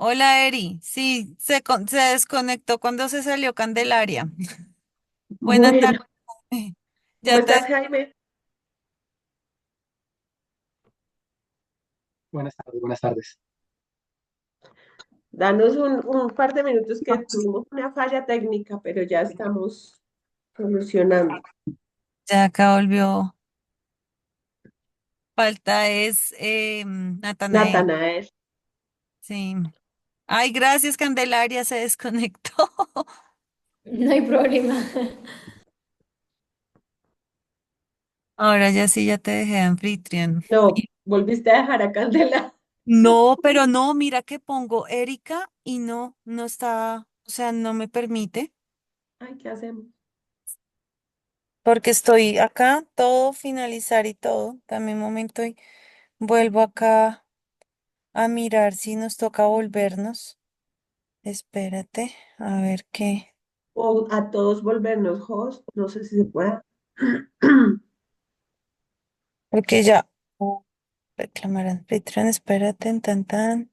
Hola, Eri. Sí, se desconectó cuando se salió Candelaria. Buenas tardes. Bueno, ¿cómo Ya estás, te... Jaime? Buenas tardes, buenas tardes. Danos un par de minutos que tuvimos una falla técnica, pero ya estamos solucionando. Ya acá volvió. Falta es Natanael. Natanael. Sí. Ay, gracias, Candelaria se desconectó. No hay problema. Ahora ya sí, ya te dejé anfitrión. No, volviste a dejar a Candela. No, pero no, mira que pongo Erika y no está, o sea, no me permite, Ay, ¿qué hacemos? porque estoy acá, todo finalizar y todo. Dame un momento y vuelvo acá a mirar si nos toca volvernos. Espérate, a ver qué. O a todos volvernos host, no sé si se puede. Porque ya. Reclamar anfitrión, espérate, tan.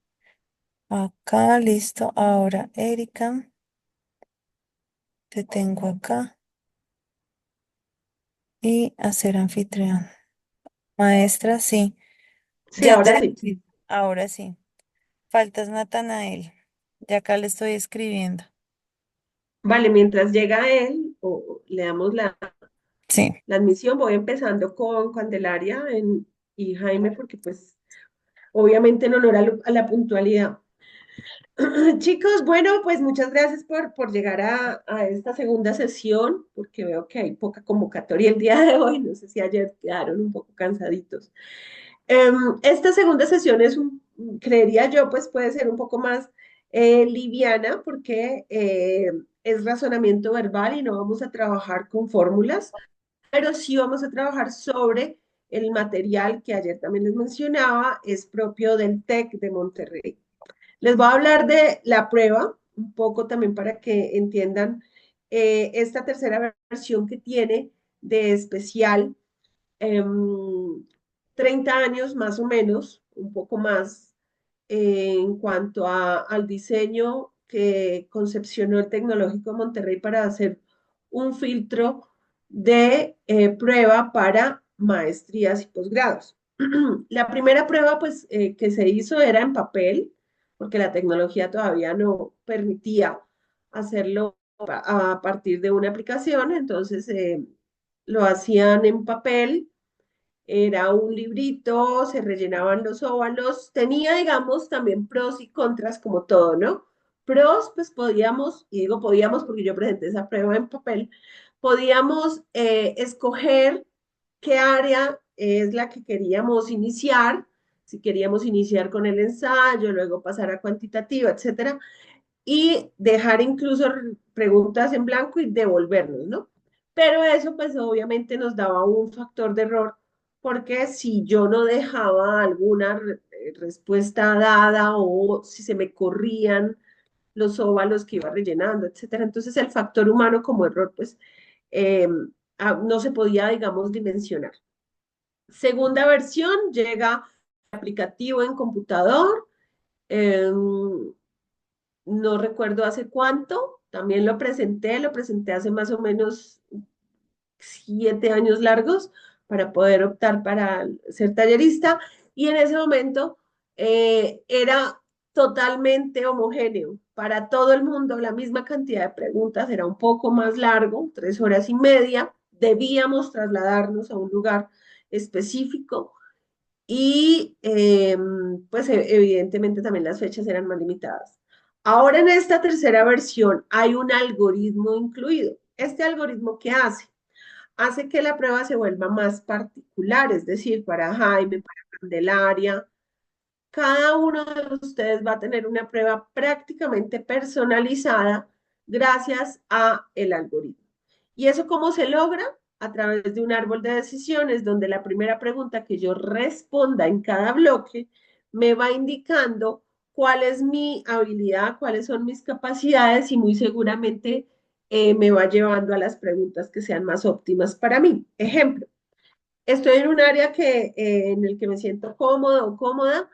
Acá, listo. Ahora, Erika, te tengo acá. Y hacer anfitrión. Maestra, sí. Sí, Ya te ahora sí. escribí. Ahora sí. Faltas Natanael. Ya acá le estoy escribiendo. Vale, mientras llega él, o le damos Sí. la admisión, voy empezando con Candelaria y Jaime, porque pues obviamente en honor a la puntualidad. Chicos, bueno, pues muchas gracias por llegar a esta segunda sesión, porque veo que hay poca convocatoria el día de hoy. No sé si ayer quedaron un poco cansaditos. Esta segunda sesión creería yo, pues puede ser un poco más liviana, porque es razonamiento verbal y no vamos a trabajar con fórmulas, pero sí vamos a trabajar sobre el material que ayer también les mencionaba, es propio del TEC de Monterrey. Les voy a hablar de la prueba, un poco también para que entiendan esta tercera versión que tiene de especial, eh, 30 años más o menos, un poco más, en cuanto al diseño que concepcionó el Tecnológico de Monterrey para hacer un filtro de prueba para maestrías y posgrados. La primera prueba pues, que se hizo era en papel, porque la tecnología todavía no permitía hacerlo a partir de una aplicación, entonces lo hacían en papel, era un librito, se rellenaban los óvalos, tenía, digamos, también pros y contras como todo, ¿no? Pros, pues podíamos, y digo podíamos porque yo presenté esa prueba en papel, podíamos escoger qué área es la que queríamos iniciar, si queríamos iniciar con el ensayo, luego pasar a cuantitativa, etcétera, y dejar incluso preguntas en blanco y devolvernos, ¿no? Pero eso pues obviamente nos daba un factor de error, porque si yo no dejaba alguna respuesta dada o si se me corrían los óvalos que iba rellenando, etcétera, entonces el factor humano como error pues eh, no se podía, digamos, dimensionar. Segunda versión, llega aplicativo en computador. Eh, no recuerdo hace cuánto, también lo presenté hace más o menos 7 años largos para poder optar para ser tallerista y en ese momento era totalmente homogéneo para todo el mundo, la misma cantidad de preguntas, era un poco más largo, 3 horas y media, debíamos trasladarnos a un lugar específico y pues evidentemente también las fechas eran más limitadas. Ahora en esta tercera versión hay un algoritmo incluido. Este algoritmo, ¿qué hace? Hace que la prueba se vuelva más particular, es decir, para Jaime, para Candelaria, cada uno de ustedes va a tener una prueba prácticamente personalizada gracias a el algoritmo. ¿Y eso cómo se logra? A través de un árbol de decisiones donde la primera pregunta que yo responda en cada bloque me va indicando cuál es mi habilidad, cuáles son mis capacidades y muy seguramente me va llevando a las preguntas que sean más óptimas para mí. Ejemplo, estoy en un área en el que me siento cómodo o cómoda,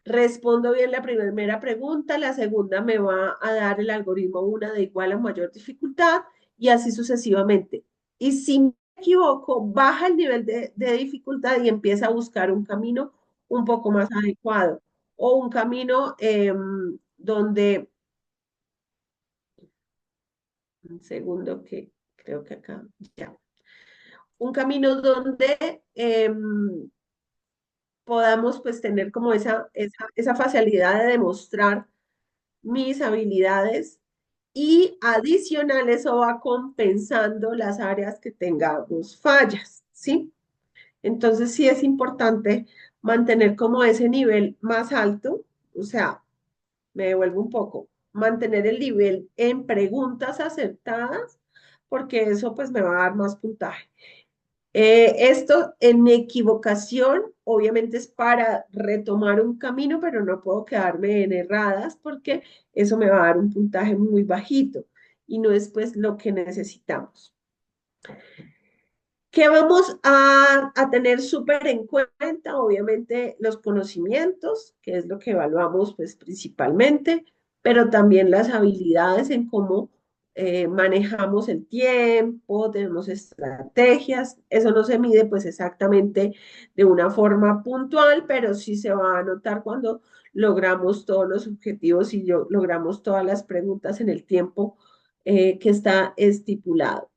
Respondo bien la primera pregunta, la segunda me va a dar el algoritmo una de igual a mayor dificultad y así sucesivamente. Y si me equivoco, baja el nivel de dificultad y empieza a buscar un camino un poco más adecuado o un camino donde, un segundo que creo que acá, ya, un camino donde podamos pues tener como esa facilidad de demostrar mis habilidades y adicional eso va compensando las áreas que tengamos fallas, ¿sí? Entonces sí es importante mantener como ese nivel más alto, o sea, me devuelvo un poco, mantener el nivel en preguntas acertadas, porque eso pues me va a dar más puntaje. Esto en equivocación, obviamente es para retomar un camino, pero no puedo quedarme en erradas porque eso me va a dar un puntaje muy bajito y no es pues lo que necesitamos. ¿Qué vamos a tener súper en cuenta? Obviamente los conocimientos, que es lo que evaluamos pues principalmente, pero también las habilidades en cómo manejamos el tiempo, tenemos estrategias. Eso no se mide pues exactamente de una forma puntual, pero sí se va a notar cuando logramos todos los objetivos y logramos todas las preguntas en el tiempo que está estipulado.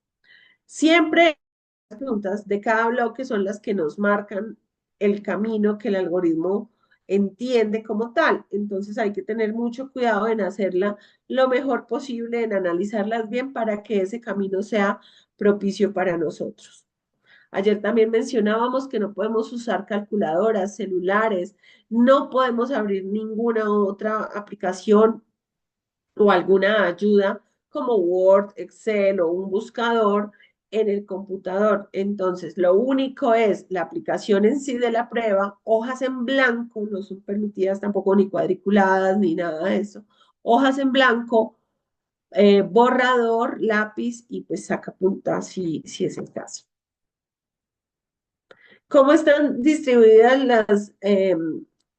Siempre preguntas de cada bloque son las que nos marcan el camino que el algoritmo entiende como tal. Entonces hay que tener mucho cuidado en hacerla lo mejor posible, en analizarlas bien para que ese camino sea propicio para nosotros. Ayer también mencionábamos que no podemos usar calculadoras, celulares, no podemos abrir ninguna otra aplicación o alguna ayuda como Word, Excel o un buscador en el computador. Entonces, lo único es la aplicación en sí de la prueba, hojas en blanco, no son permitidas tampoco ni cuadriculadas ni nada de eso, hojas en blanco, borrador, lápiz y pues saca punta si es el caso. ¿Cómo están distribuidas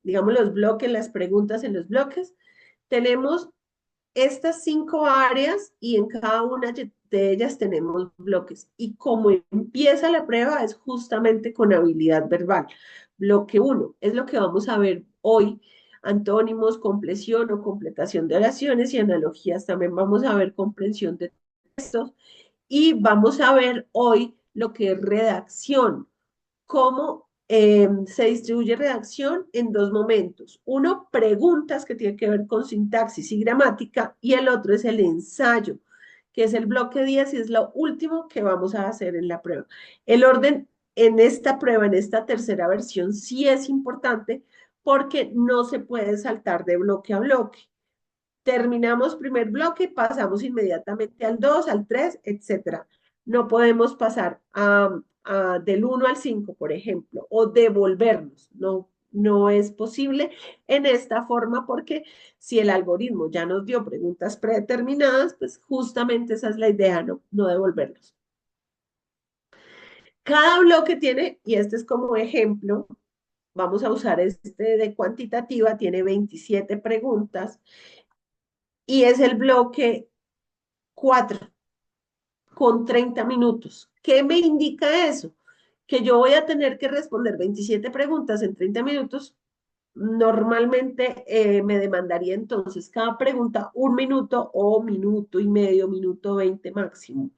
digamos, los bloques, las preguntas en los bloques? Tenemos estas 5 áreas y en cada una de ellas tenemos bloques. Y como empieza la prueba es justamente con habilidad verbal. Bloque uno es lo que vamos a ver hoy. Antónimos, compleción o completación de oraciones y analogías. También vamos a ver comprensión de textos y vamos a ver hoy lo que es redacción, cómo se distribuye redacción en dos momentos. Uno, preguntas que tienen que ver con sintaxis y gramática, y el otro es el ensayo, que es el bloque 10 y es lo último que vamos a hacer en la prueba. El orden en esta prueba, en esta tercera versión, sí es importante porque no se puede saltar de bloque a bloque. Terminamos primer bloque, pasamos inmediatamente al 2, al 3, etcétera. No podemos pasar del 1 al 5, por ejemplo, o devolvernos. No, no es posible en esta forma porque si el algoritmo ya nos dio preguntas predeterminadas, pues justamente esa es la idea, no devolvernos. Cada bloque tiene, y este es como ejemplo, vamos a usar este de cuantitativa, tiene 27 preguntas y es el bloque 4 con 30 minutos. ¿Qué me indica eso? Que yo voy a tener que responder 27 preguntas en 30 minutos. Normalmente me demandaría entonces cada pregunta 1 minuto o minuto y medio, minuto 20 máximo.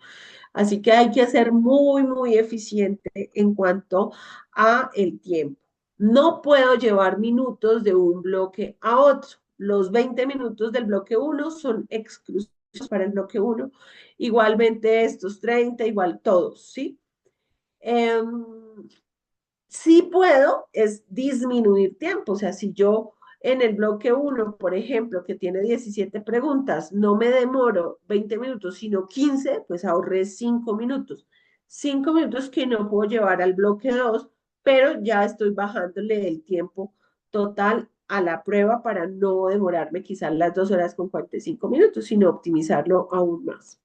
Así que hay que ser muy, muy eficiente en cuanto a el tiempo. No puedo llevar minutos de un bloque a otro. Los 20 minutos del bloque uno son exclusivos para el bloque uno. Igualmente estos 30, igual todos, ¿sí? Sí puedo es disminuir tiempo, o sea, si yo en el bloque uno, por ejemplo, que tiene 17 preguntas, no me demoro 20 minutos, sino 15, pues ahorré 5 minutos. 5 minutos que no puedo llevar al bloque 2, pero ya estoy bajándole el tiempo total a la prueba para no demorarme quizás las 2 horas con 45 minutos, sino optimizarlo aún más.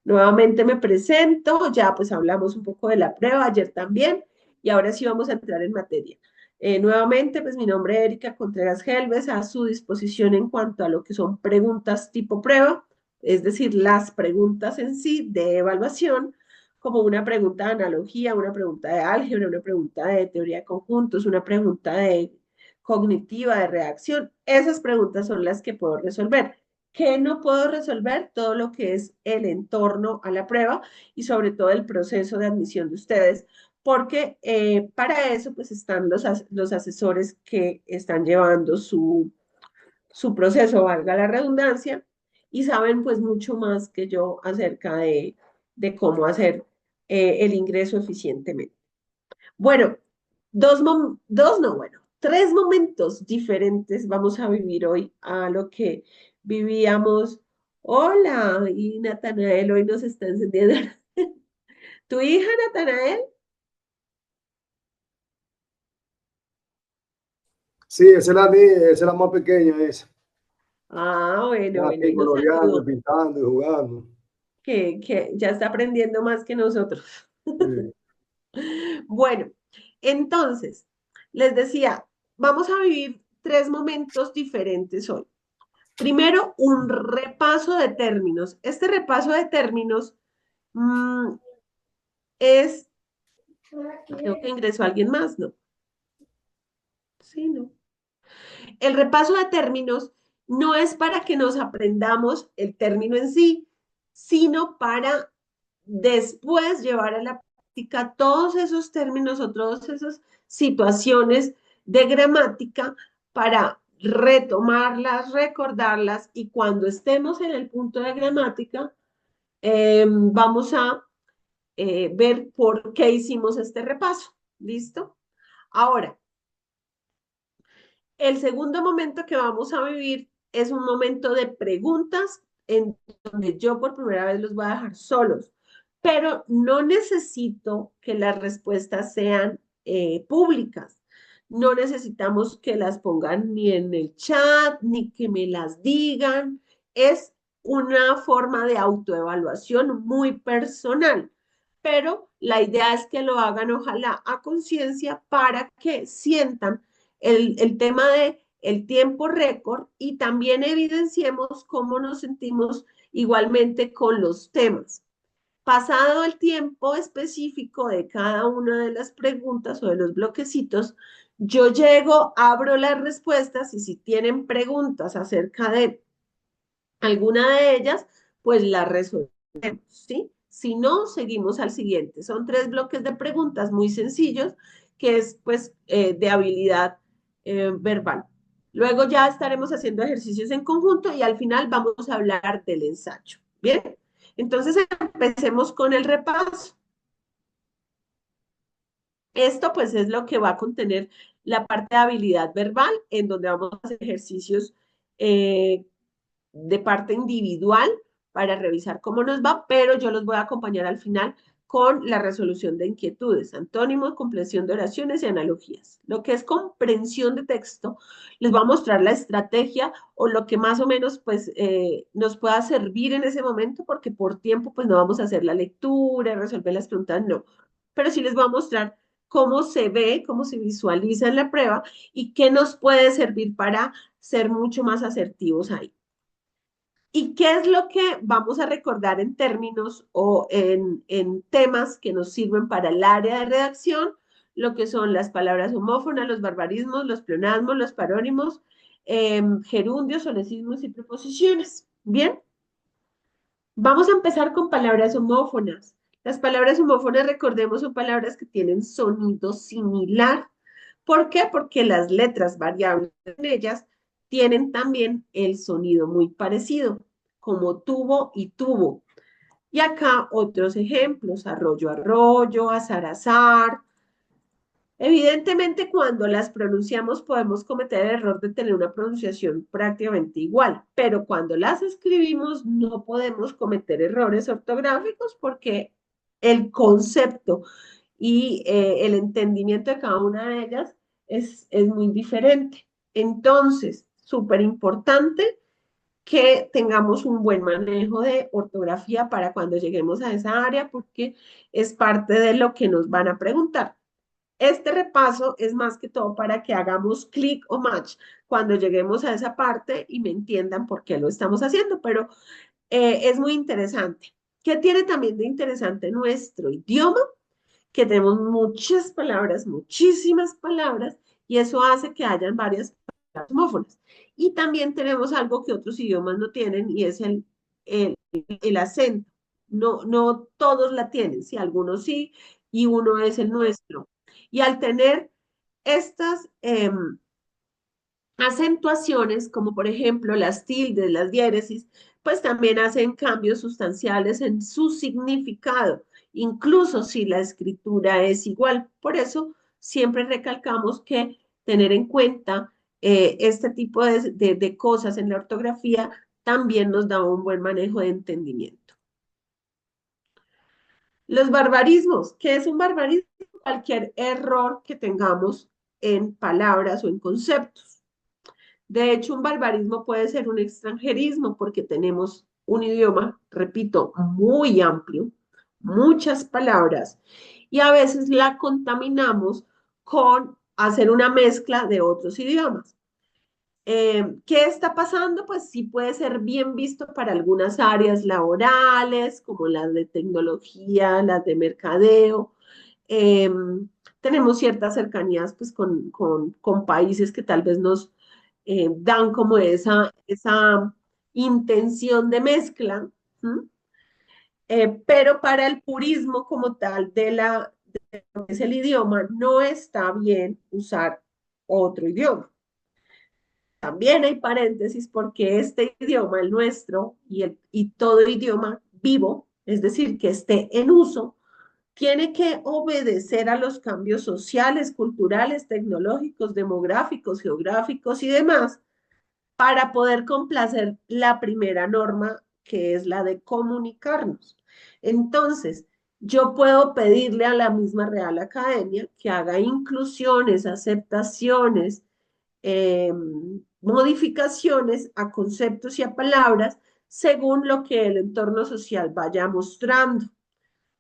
Nuevamente me presento, ya pues hablamos un poco de la prueba ayer también y ahora sí vamos a entrar en materia. Nuevamente, pues mi nombre es Erika Contreras Gelbes, a su disposición en cuanto a lo que son preguntas tipo prueba, es decir, las preguntas en sí de evaluación, como una pregunta de analogía, una pregunta de álgebra, una pregunta de teoría de conjuntos, una pregunta de cognitiva, de reacción. Esas preguntas son las que puedo resolver. ¿Qué no puedo resolver? Todo lo que es el entorno a la prueba y sobre todo el proceso de admisión de ustedes, porque para eso pues están los asesores que están llevando su proceso, valga la redundancia, y saben pues mucho más que yo acerca de cómo hacer el ingreso eficientemente. Bueno, dos no, bueno, tres momentos diferentes vamos a vivir hoy a lo que vivíamos. Hola, y Natanael hoy nos está encendiendo. ¿Tu hija, Natanael? Sí, esa es la más pequeña, esa. Ah, bueno, Está bueno, aquí y nos coloreando, saludó, pintando y jugando. que ya está aprendiendo más que nosotros. Sí. Bueno, entonces, les decía, vamos a vivir tres momentos diferentes hoy. Primero, un repaso de términos. Este repaso de términos mm, es, creo que ingresó alguien más, ¿no? Sí, ¿no? El repaso de términos no es para que nos aprendamos el término en sí, sino para después llevar a la práctica todos esos términos o todas esas situaciones de gramática para retomarlas, recordarlas y cuando estemos en el punto de gramática, vamos a ver por qué hicimos este repaso. ¿Listo? Ahora, el segundo momento que vamos a vivir es un momento de preguntas en donde yo por primera vez los voy a dejar solos, pero no necesito que las respuestas sean públicas. No necesitamos que las pongan ni en el chat, ni que me las digan. Es una forma de autoevaluación muy personal, pero la idea es que lo hagan ojalá a conciencia para que sientan el tema de el tiempo récord y también evidenciemos cómo nos sentimos igualmente con los temas. Pasado el tiempo específico de cada una de las preguntas o de los bloquecitos, yo llego, abro las respuestas y si tienen preguntas acerca de alguna de ellas, pues la resolvemos, ¿sí? Si no, seguimos al siguiente. Son tres bloques de preguntas muy sencillos, que es pues de habilidad verbal. Luego ya estaremos haciendo ejercicios en conjunto y al final vamos a hablar del ensayo. Bien, entonces empecemos con el repaso. Esto pues es lo que va a contener la parte de habilidad verbal, en donde vamos a hacer ejercicios eh, de parte individual para revisar cómo nos va, pero yo los voy a acompañar al final con la resolución de inquietudes, antónimos, comprensión de oraciones y analogías. Lo que es comprensión de texto, les voy a mostrar la estrategia o lo que más o menos pues nos pueda servir en ese momento, porque por tiempo pues no vamos a hacer la lectura, resolver las preguntas, no, pero sí les voy a mostrar cómo se ve, cómo se visualiza en la prueba y qué nos puede servir para ser mucho más asertivos ahí. ¿Y qué es lo que vamos a recordar en términos o en temas que nos sirven para el área de redacción? Lo que son las palabras homófonas, los barbarismos, los pleonasmos, los parónimos, gerundios, solecismos y preposiciones. Bien, vamos a empezar con palabras homófonas. Las palabras homófonas, recordemos, son palabras que tienen sonido similar. ¿Por qué? Porque las letras variables en ellas tienen también el sonido muy parecido, como tubo y tubo. Y acá otros ejemplos, arroyo, arroyo, azar, azar. Evidentemente, cuando las pronunciamos podemos cometer el error de tener una pronunciación prácticamente igual, pero cuando las escribimos no podemos cometer errores ortográficos porque el concepto y el entendimiento de cada una de ellas es muy diferente. Entonces, súper importante que tengamos un buen manejo de ortografía para cuando lleguemos a esa área porque es parte de lo que nos van a preguntar. Este repaso es más que todo para que hagamos clic o match cuando lleguemos a esa parte y me entiendan por qué lo estamos haciendo, pero es muy interesante. ¿Qué tiene también de interesante nuestro idioma? Que tenemos muchas palabras, muchísimas palabras, y eso hace que hayan varias palabras homófonas. Y también tenemos algo que otros idiomas no tienen, y es el acento. No, no todos la tienen, sí, algunos sí, y uno es el nuestro. Y al tener estas acentuaciones, como por ejemplo las tildes, las diéresis, pues también hacen cambios sustanciales en su significado, incluso si la escritura es igual. Por eso siempre recalcamos que tener en cuenta este tipo de cosas en la ortografía también nos da un buen manejo de entendimiento. Los barbarismos. ¿Qué es un barbarismo? Cualquier error que tengamos en palabras o en conceptos. De hecho, un barbarismo puede ser un extranjerismo porque tenemos un idioma, repito, muy amplio, muchas palabras, y a veces la contaminamos con hacer una mezcla de otros idiomas. ¿Qué está pasando? Pues sí puede ser bien visto para algunas áreas laborales, como las de tecnología, las de mercadeo. Eh, Tenemos ciertas cercanías pues, con países que tal vez nos dan como esa intención de mezcla, ¿m? Pero para el purismo como tal de lo que es el idioma, no está bien usar otro idioma. También hay paréntesis porque este idioma, el nuestro, y todo idioma vivo, es decir, que esté en uso, tiene que obedecer a los cambios sociales, culturales, tecnológicos, demográficos, geográficos y demás para poder complacer la primera norma, que es la de comunicarnos. Entonces, yo puedo pedirle a la misma Real Academia que haga inclusiones, aceptaciones, eh, modificaciones a conceptos y a palabras según lo que el entorno social vaya mostrando.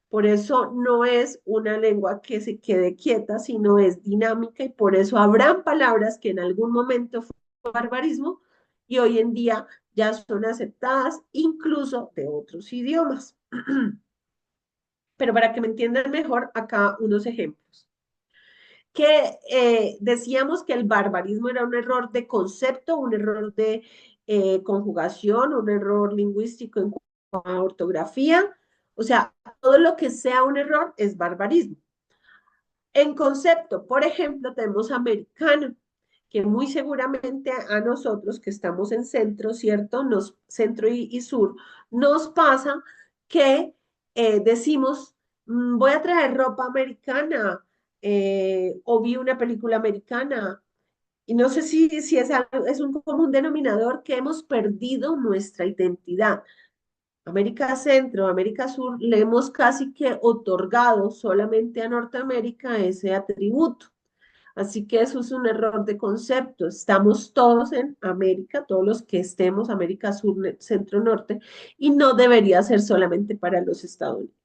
Por eso no es una lengua que se quede quieta, sino es dinámica y por eso habrán palabras que en algún momento fue barbarismo y hoy en día ya son aceptadas incluso de otros idiomas. Pero para que me entiendan mejor, acá unos ejemplos. Que decíamos que el barbarismo era un error de concepto, un error de conjugación, un error lingüístico en cuanto a ortografía. O sea, todo lo que sea un error es barbarismo. En concepto, por ejemplo, tenemos americano, que muy seguramente a nosotros que estamos en centro, ¿cierto? Centro y sur, nos pasa que decimos, voy a traer ropa americana o vi una película americana. Y no sé si es, es un común denominador que hemos perdido nuestra identidad. América Centro, América Sur, le hemos casi que otorgado solamente a Norteamérica ese atributo. Así que eso es un error de concepto. Estamos todos en América, todos los que estemos, América Sur, Centro, Norte, y no debería ser solamente para los Estados Unidos.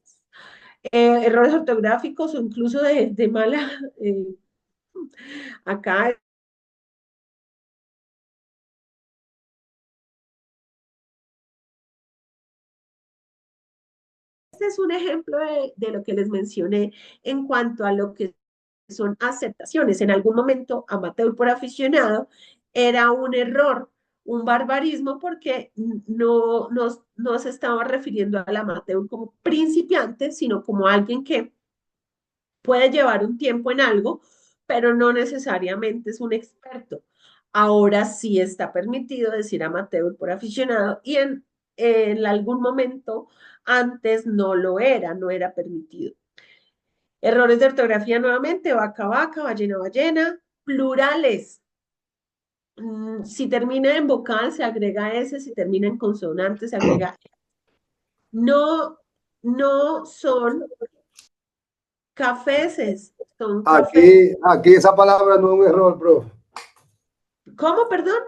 Errores ortográficos o incluso de mala, acá este es un ejemplo de lo que les mencioné en cuanto a lo que son aceptaciones. En algún momento, amateur por aficionado era un error, un barbarismo, porque no se estaba refiriendo al amateur como principiante, sino como alguien que puede llevar un tiempo en algo, pero no necesariamente es un experto. Ahora sí está permitido decir amateur por aficionado y en algún momento antes no lo era, no era permitido. Errores de ortografía nuevamente, vaca, vaca, ballena, ballena, plurales. Si termina en vocal se agrega S, si termina en consonante se agrega S. No, no son cafeses, son cafés. Aquí esa palabra no es un error, profe. ¿Cómo, perdón?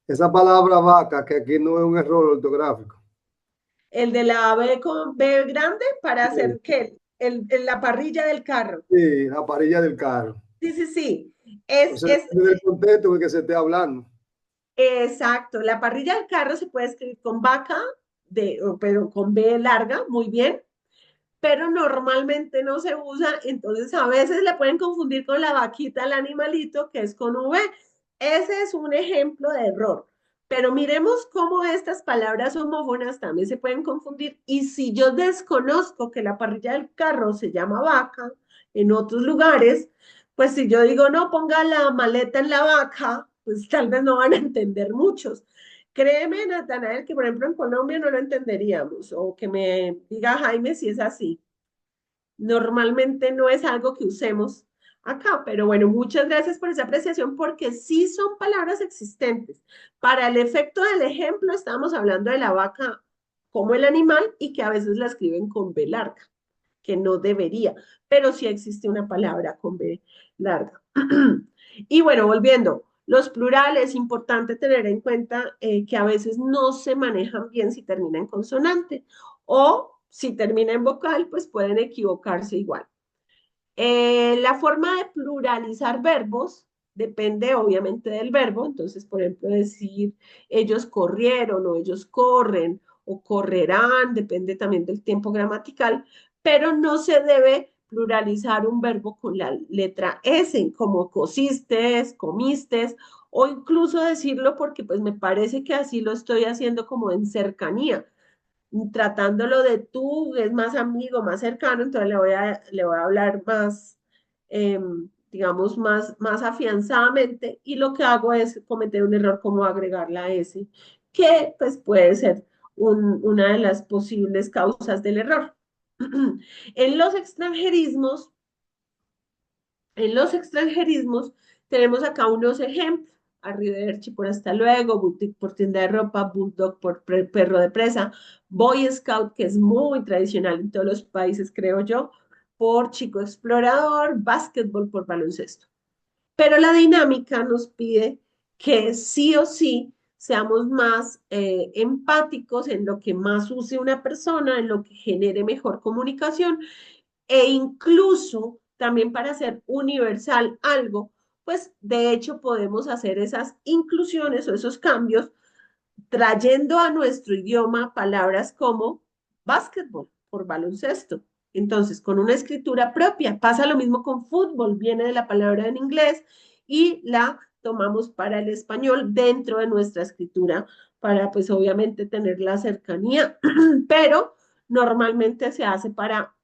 Esa palabra vaca, que aquí no es un error ortográfico. El de la B con B grande para Sí, hacer qué? la parrilla del carro. Sí, la parrilla del carro. Sí, sí, sí. O Es, sea, es depende del contexto en el que se esté hablando. exacto. La parrilla del carro se puede escribir con vaca, pero con B larga, muy bien, pero normalmente no se usa, entonces a veces le pueden confundir con la vaquita, el animalito, que es con V. Ese es un ejemplo de error. Pero miremos cómo estas palabras homófonas también se pueden confundir. Y si yo desconozco que la parrilla del carro se llama vaca en otros lugares, pues si yo digo, no, ponga la maleta en la vaca, pues tal vez no van a entender muchos. Créeme, Natanael, que por ejemplo en Colombia no lo entenderíamos, o que me diga Jaime si es así. Normalmente no es algo que usemos acá, pero bueno, muchas gracias por esa apreciación porque sí son palabras existentes. Para el efecto del ejemplo, estamos hablando de la vaca como el animal y que a veces la escriben con B larga, que no debería, pero sí existe una palabra con B larga. Y bueno, volviendo, los plurales, es importante tener en cuenta que a veces no se manejan bien si termina en consonante o si termina en vocal, pues pueden equivocarse igual. La forma de pluralizar verbos depende obviamente del verbo, entonces, por ejemplo, decir ellos corrieron o ellos corren o correrán, depende también del tiempo gramatical, pero no se debe pluralizar un verbo con la letra S, como cosiste, comiste, o incluso decirlo porque pues me parece que así lo estoy haciendo como en cercanía tratándolo de tú, es más amigo, más cercano, entonces le voy a hablar más, digamos, más afianzadamente y lo que hago es cometer un error como agregar la S, que pues puede ser una de las posibles causas del error. En los extranjerismos, en los extranjerismos tenemos acá unos ejemplos. Arrivederci por hasta luego, boutique por tienda de ropa, bulldog por perro de presa, Boy Scout, que es muy tradicional en todos los países, creo yo, por chico explorador, básquetbol por baloncesto. Pero la dinámica nos pide que sí o sí seamos más empáticos en lo que más use una persona, en lo que genere mejor comunicación e incluso también para hacer universal algo, pues de hecho podemos hacer esas inclusiones o esos cambios trayendo a nuestro idioma palabras como básquetbol por baloncesto. Entonces, con una escritura propia, pasa lo mismo con fútbol, viene de la palabra en inglés y la tomamos para el español dentro de nuestra escritura para pues obviamente tener la cercanía, pero normalmente se hace para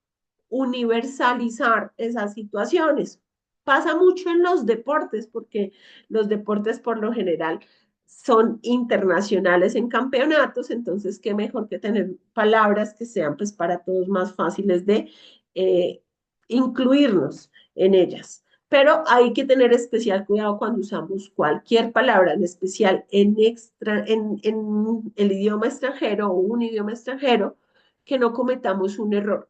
universalizar esas situaciones. Pasa mucho en los deportes, porque los deportes por lo general son internacionales en campeonatos, entonces qué mejor que tener palabras que sean pues para todos más fáciles de eh, incluirnos en ellas. Pero hay que tener especial cuidado cuando usamos cualquier palabra, en especial en el idioma extranjero o un idioma extranjero, que no cometamos un error.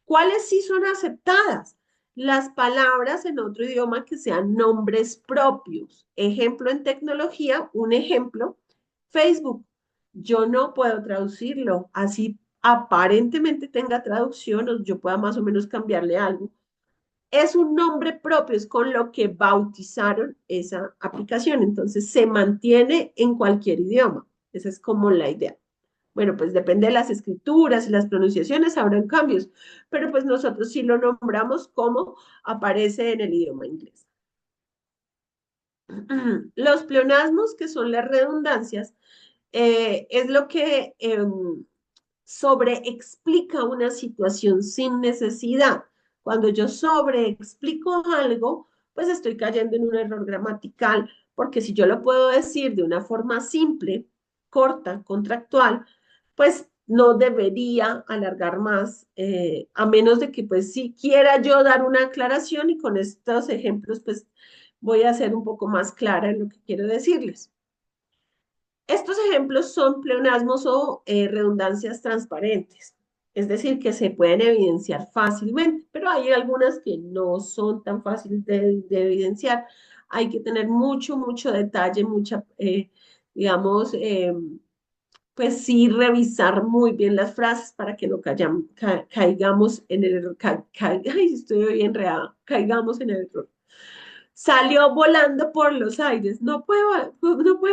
¿Cuáles sí son aceptadas? Las palabras en otro idioma que sean nombres propios. Ejemplo en tecnología, un ejemplo, Facebook. Yo no puedo traducirlo, así aparentemente tenga traducción o yo pueda más o menos cambiarle algo. Es un nombre propio, es con lo que bautizaron esa aplicación, entonces se mantiene en cualquier idioma. Esa es como la idea. Bueno, pues depende de las escrituras y las pronunciaciones, habrán cambios, pero pues nosotros sí lo nombramos como aparece en el idioma inglés. Los pleonasmos, que son las redundancias, es lo que sobreexplica una situación sin necesidad. Cuando yo sobreexplico algo, pues estoy cayendo en un error gramatical, porque si yo lo puedo decir de una forma simple, corta, contractual, pues no debería alargar más, a menos de que pues si quiera yo dar una aclaración y con estos ejemplos pues voy a ser un poco más clara en lo que quiero decirles. Estos ejemplos son pleonasmos o redundancias transparentes, es decir, que se pueden evidenciar fácilmente, pero hay algunas que no son tan fáciles de evidenciar. Hay que tener mucho, mucho detalle, mucha, digamos, pues sí, revisar muy bien las frases para que no caigamos en el error. Ay, estoy hoy enredada. Caigamos en el error. Salió volando por los aires. No puede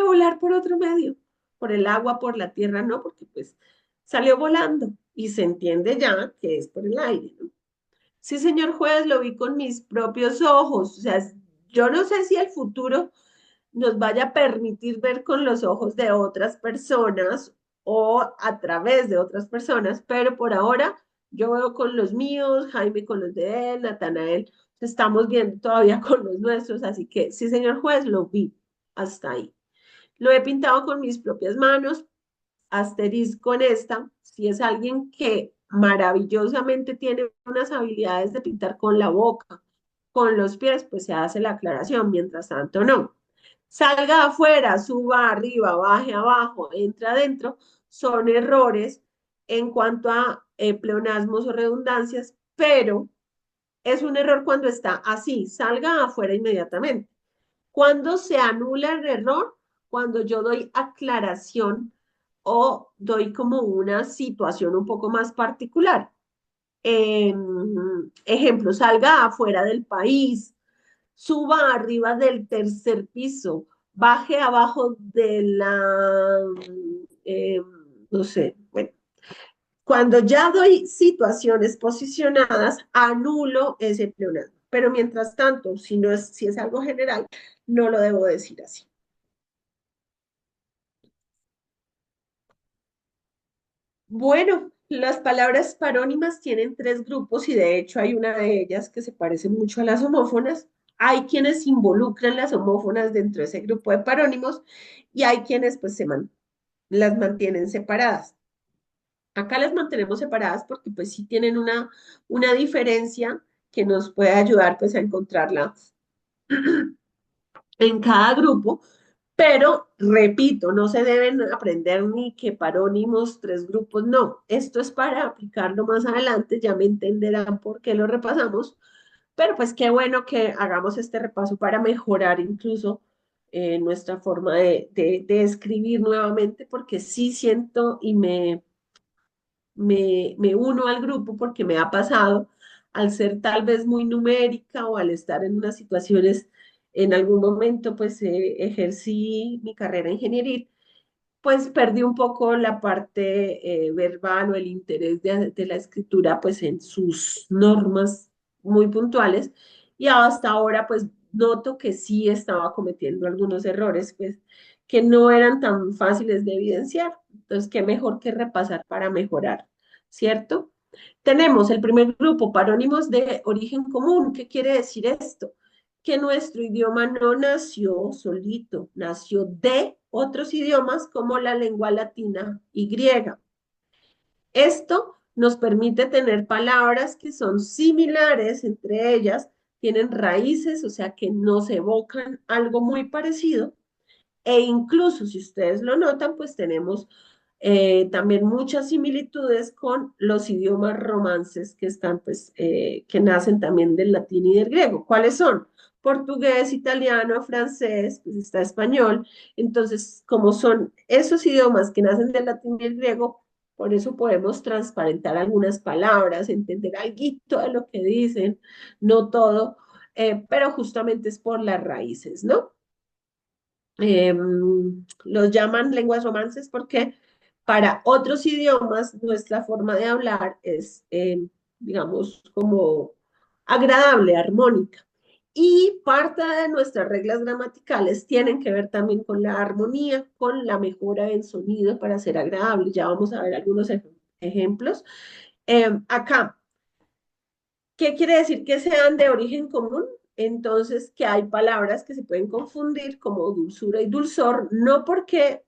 volar por otro medio, por el agua, por la tierra, no, porque pues salió volando y se entiende ya que es por el aire, ¿no? Sí, señor juez, lo vi con mis propios ojos. O sea, yo no sé si el futuro nos vaya a permitir ver con los ojos de otras personas o a través de otras personas, pero por ahora yo veo con los míos, Jaime con los de él, Natanael, estamos viendo todavía con los nuestros, así que sí, señor juez, lo vi hasta ahí. Lo he pintado con mis propias manos, asterisco en esta, si es alguien que maravillosamente tiene unas habilidades de pintar con la boca, con los pies, pues se hace la aclaración, mientras tanto no. Salga afuera, suba arriba, baje abajo, entra adentro, son errores en cuanto a pleonasmos o redundancias, pero es un error cuando está así, salga afuera inmediatamente. Cuando se anula el error, cuando yo doy aclaración o doy como una situación un poco más particular. Ejemplo, salga afuera del país, suba arriba del tercer piso, baje abajo de la, eh, no sé, bueno, cuando ya doy situaciones posicionadas, anulo ese pleonasmo. Pero mientras tanto, si es algo general, no lo debo decir así. Bueno, las palabras parónimas tienen tres grupos y de hecho hay una de ellas que se parece mucho a las homófonas. Hay quienes involucran las homófonas dentro de ese grupo de parónimos y hay quienes pues las mantienen separadas. Acá las mantenemos separadas porque pues sí tienen una diferencia que nos puede ayudar pues a encontrarla en cada grupo, pero repito, no se deben aprender ni que parónimos, tres grupos, no. Esto es para aplicarlo más adelante, ya me entenderán por qué lo repasamos, pero pues qué bueno que hagamos este repaso para mejorar incluso nuestra forma de escribir nuevamente, porque sí siento y me uno al grupo porque me ha pasado al ser tal vez muy numérica o al estar en unas situaciones, en algún momento pues ejercí mi carrera ingenieril, pues perdí un poco la parte verbal o el interés de la escritura pues en sus normas muy puntuales y hasta ahora pues noto que sí estaba cometiendo algunos errores pues que no eran tan fáciles de evidenciar. Entonces, qué mejor que repasar para mejorar, ¿cierto? Tenemos el primer grupo, parónimos de origen común. ¿Qué quiere decir esto? Que nuestro idioma no nació solito, nació de otros idiomas como la lengua latina y griega. Esto nos permite tener palabras que son similares entre ellas, tienen raíces, o sea que nos evocan algo muy parecido, e incluso si ustedes lo notan, pues tenemos también muchas similitudes con los idiomas romances que están, pues, que nacen también del latín y del griego. ¿Cuáles son? Portugués, italiano, francés, pues está español. Entonces, como son esos idiomas que nacen del latín y del griego, por eso podemos transparentar algunas palabras, entender algo de lo que dicen, no todo, pero justamente es por las raíces, ¿no? Los llaman lenguas romances porque para otros idiomas nuestra forma de hablar es, digamos, como agradable, armónica. Y parte de nuestras reglas gramaticales tienen que ver también con la armonía, con la mejora del sonido para ser agradable. Ya vamos a ver algunos ejemplos. Acá, ¿qué quiere decir que sean de origen común? Entonces, que hay palabras que se pueden confundir como dulzura y dulzor, no porque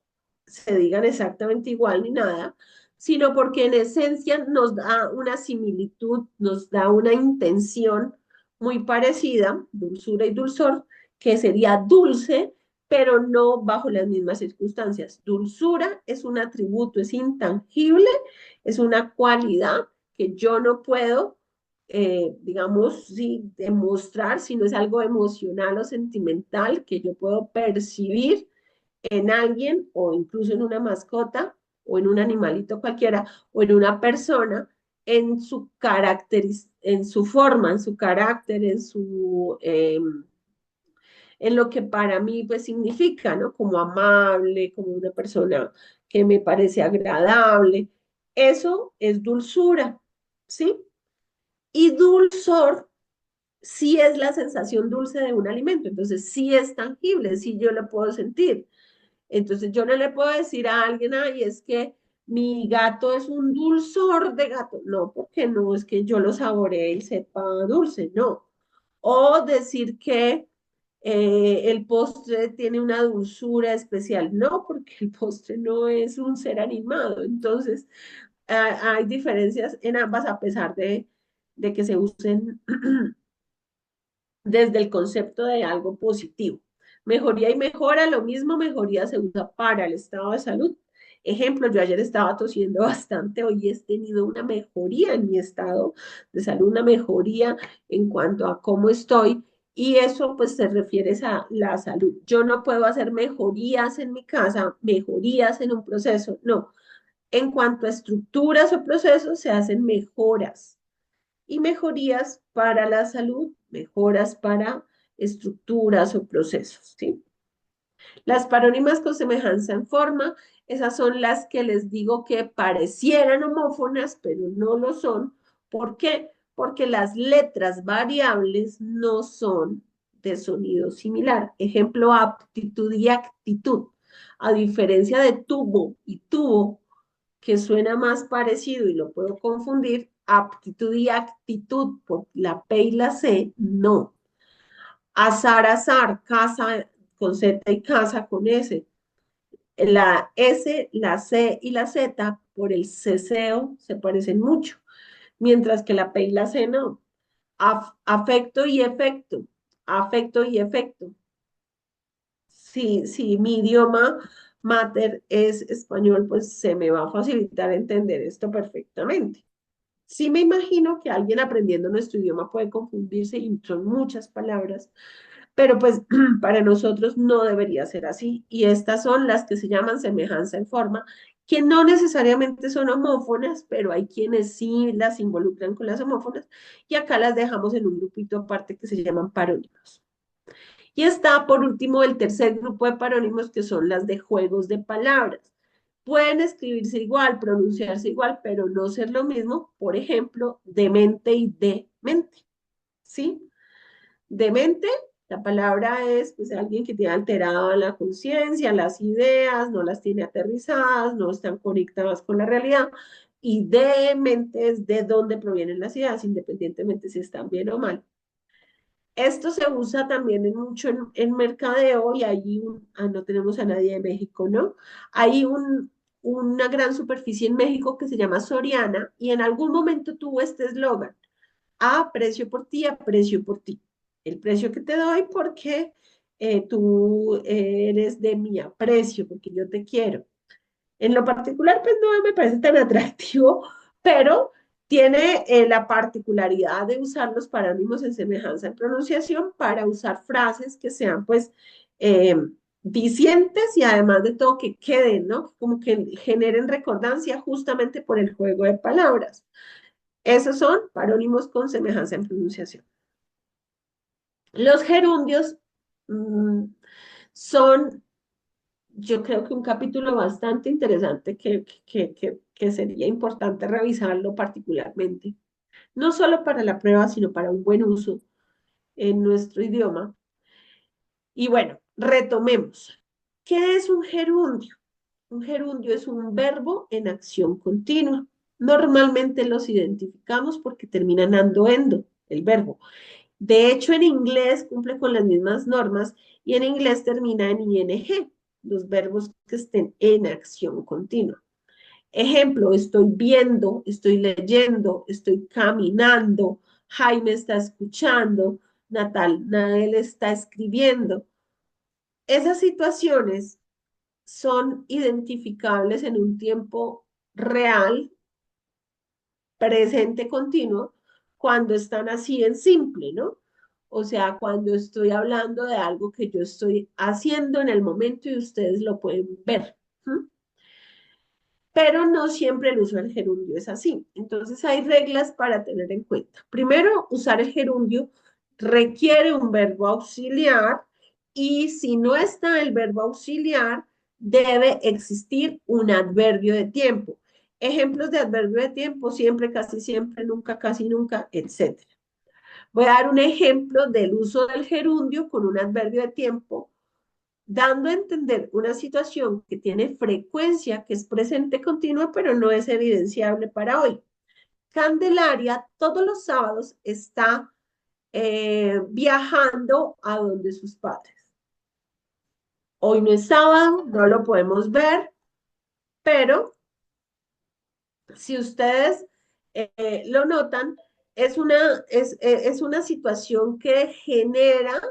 se digan exactamente igual ni nada, sino porque en esencia nos da una similitud, nos da una intención muy parecida, dulzura y dulzor, que sería dulce, pero no bajo las mismas circunstancias. Dulzura es un atributo, es intangible, es una cualidad que yo no puedo digamos, sí, demostrar si no es algo emocional o sentimental que yo puedo percibir en alguien o incluso en una mascota o en un animalito cualquiera, o en una persona, en su carácter, en su forma, en su carácter, en lo que para mí pues significa, ¿no? Como amable, como una persona que me parece agradable. Eso es dulzura, ¿sí? Y dulzor sí es la sensación dulce de un alimento, entonces sí es tangible, sí yo lo puedo sentir. Entonces yo no le puedo decir a alguien, ay, es que mi gato es un dulzor de gato. No, porque no es que yo lo saboree y sepa dulce, no. O decir que el postre tiene una dulzura especial. No, porque el postre no es un ser animado. Entonces, hay diferencias en ambas a pesar de que se usen desde el concepto de algo positivo. Mejoría y mejora, lo mismo, mejoría se usa para el estado de salud. Ejemplo, yo ayer estaba tosiendo bastante, hoy he tenido una mejoría en mi estado de salud, una mejoría en cuanto a cómo estoy, y eso pues se refiere a la salud. Yo no puedo hacer mejorías en mi casa, mejorías en un proceso, no. En cuanto a estructuras o procesos, se hacen mejoras y mejorías para la salud, mejoras para estructuras o procesos, ¿sí? Las parónimas con semejanza en forma, esas son las que les digo que parecieran homófonas, pero no lo son. ¿Por qué? Porque las letras variables no son de sonido similar. Ejemplo, aptitud y actitud. A diferencia de tubo y tubo, que suena más parecido y lo puedo confundir, aptitud y actitud por la P y la C, no. Azar, azar, casa con Z y casa con S. La S, la C y la Z por el ceseo se parecen mucho, mientras que la P y la C no. Afecto y efecto, afecto y efecto. Si mi idioma mater es español, pues se me va a facilitar entender esto perfectamente. Sí me imagino que alguien aprendiendo nuestro idioma puede confundirse y son muchas palabras, pero pues para nosotros no debería ser así. Y estas son las que se llaman semejanza en forma, que no necesariamente son homófonas, pero hay quienes sí las involucran con las homófonas y acá las dejamos en un grupito aparte que se llaman parónimos. Y está por último el tercer grupo de parónimos que son las de juegos de palabras. Pueden escribirse igual, pronunciarse igual, pero no ser lo mismo. Por ejemplo, demente y demente. ¿Sí? Demente, la palabra es pues alguien que tiene alterada la conciencia, las ideas, no las tiene aterrizadas, no están conectadas con la realidad. Y demente es de dónde provienen las ideas, independientemente si están bien o mal. Esto se usa también mucho en mercadeo y hay no tenemos a nadie de México, ¿no? Hay una gran superficie en México que se llama Soriana y en algún momento tuvo este eslogan, aprecio por ti, aprecio por ti. El precio que te doy porque tú eres de mi aprecio, porque yo te quiero. En lo particular, pues no me parece tan atractivo, pero tiene la particularidad de usar los parónimos en semejanza en pronunciación para usar frases que sean, pues, eh, dicientes y además de todo que queden, ¿no? Como que generen recordancia justamente por el juego de palabras. Esos son parónimos con semejanza en pronunciación. Los gerundios mmm, son yo creo que un capítulo bastante interesante que sería importante revisarlo particularmente, no solo para la prueba, sino para un buen uso en nuestro idioma. Y bueno, retomemos. ¿Qué es un gerundio? Un gerundio es un verbo en acción continua. Normalmente los identificamos porque terminan ando-endo, el verbo. De hecho, en inglés cumple con las mismas normas y en inglés termina en ing, los verbos que estén en acción continua. Ejemplo, estoy viendo, estoy leyendo, estoy caminando, Jaime está escuchando, Natal está escribiendo. Esas situaciones son identificables en un tiempo real, presente continuo, cuando están así en simple, ¿no? O sea, cuando estoy hablando de algo que yo estoy haciendo en el momento y ustedes lo pueden ver. ¿Sí? pero no siempre el uso del gerundio es así. Entonces hay reglas para tener en cuenta. Primero, usar el gerundio requiere un verbo auxiliar y si no está el verbo auxiliar, debe existir un adverbio de tiempo. Ejemplos de adverbio de tiempo, siempre, casi siempre, nunca, casi nunca, etc. Voy a dar un ejemplo del uso del gerundio con un adverbio de tiempo dando a entender una situación que tiene frecuencia, que es presente continua, pero no es evidenciable para hoy. Candelaria todos los sábados está viajando a donde sus padres. Hoy no es sábado, no lo podemos ver, pero si ustedes lo notan, es una situación que genera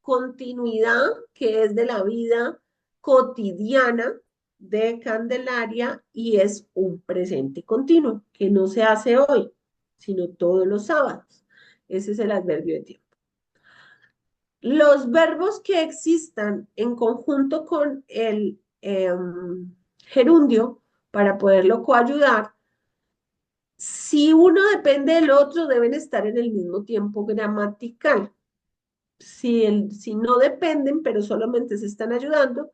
continuidad, que es de la vida cotidiana de Candelaria y es un presente continuo, que no se hace hoy, sino todos los sábados. Ese es el adverbio de tiempo. Los verbos que existan en conjunto con el gerundio para poderlo coayudar si uno depende del otro, deben estar en el mismo tiempo gramatical. Si no dependen, pero solamente se están ayudando,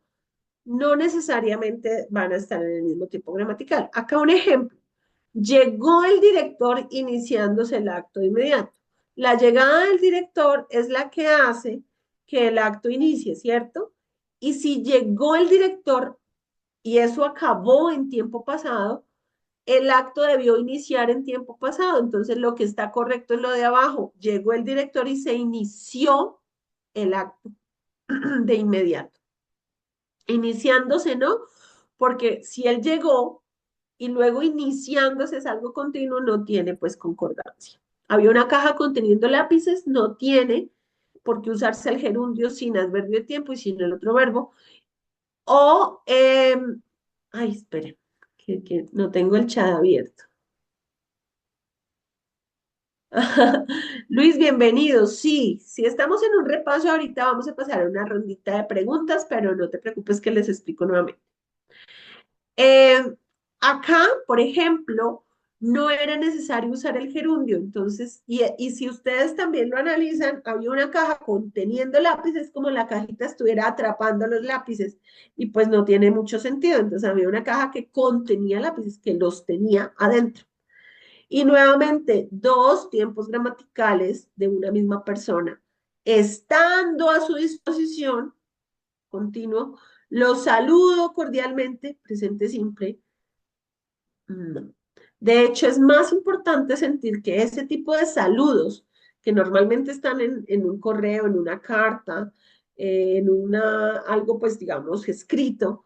no necesariamente van a estar en el mismo tiempo gramatical. Acá un ejemplo. Llegó el director iniciándose el acto de inmediato. La llegada del director es la que hace que el acto inicie, ¿cierto? Y si llegó el director y eso acabó en tiempo pasado, el acto debió iniciar en tiempo pasado, entonces lo que está correcto es lo de abajo. Llegó el director y se inició el acto de inmediato. Iniciándose, ¿no? Porque si él llegó y luego iniciándose es algo continuo, no tiene pues concordancia. Había una caja conteniendo lápices, no tiene por qué usarse el gerundio sin adverbio de tiempo y sin el otro verbo. O, ay, espere, que no tengo el chat abierto. Luis, bienvenido. Sí, sí, estamos en un repaso ahorita, vamos a pasar a una rondita de preguntas, pero no te preocupes que les explico nuevamente. Eh, Acá, por ejemplo, no era necesario usar el gerundio, entonces, y si ustedes también lo analizan, había una caja conteniendo lápices, como la cajita estuviera atrapando los lápices, y pues no tiene mucho sentido, entonces había una caja que contenía lápices, que los tenía adentro. Y nuevamente, dos tiempos gramaticales de una misma persona, estando a su disposición, continuo, los saludo cordialmente, presente simple, no. De hecho, es más importante sentir que ese tipo de saludos, que normalmente están en un correo, en una carta, algo pues digamos escrito,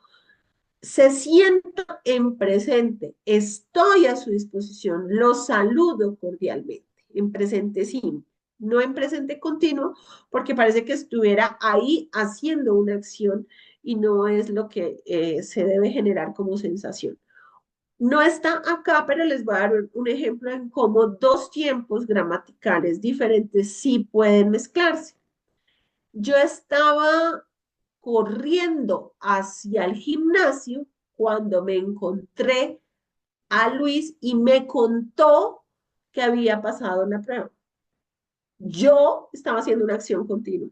se sienta en presente, estoy a su disposición, los saludo cordialmente, en presente simple, no en presente continuo, porque parece que estuviera ahí haciendo una acción y no es lo que se debe generar como sensación. No está acá, pero les voy a dar un ejemplo en cómo dos tiempos gramaticales diferentes sí pueden mezclarse. Yo estaba corriendo hacia el gimnasio cuando me encontré a Luis y me contó que había pasado la prueba. Yo estaba haciendo una acción continua.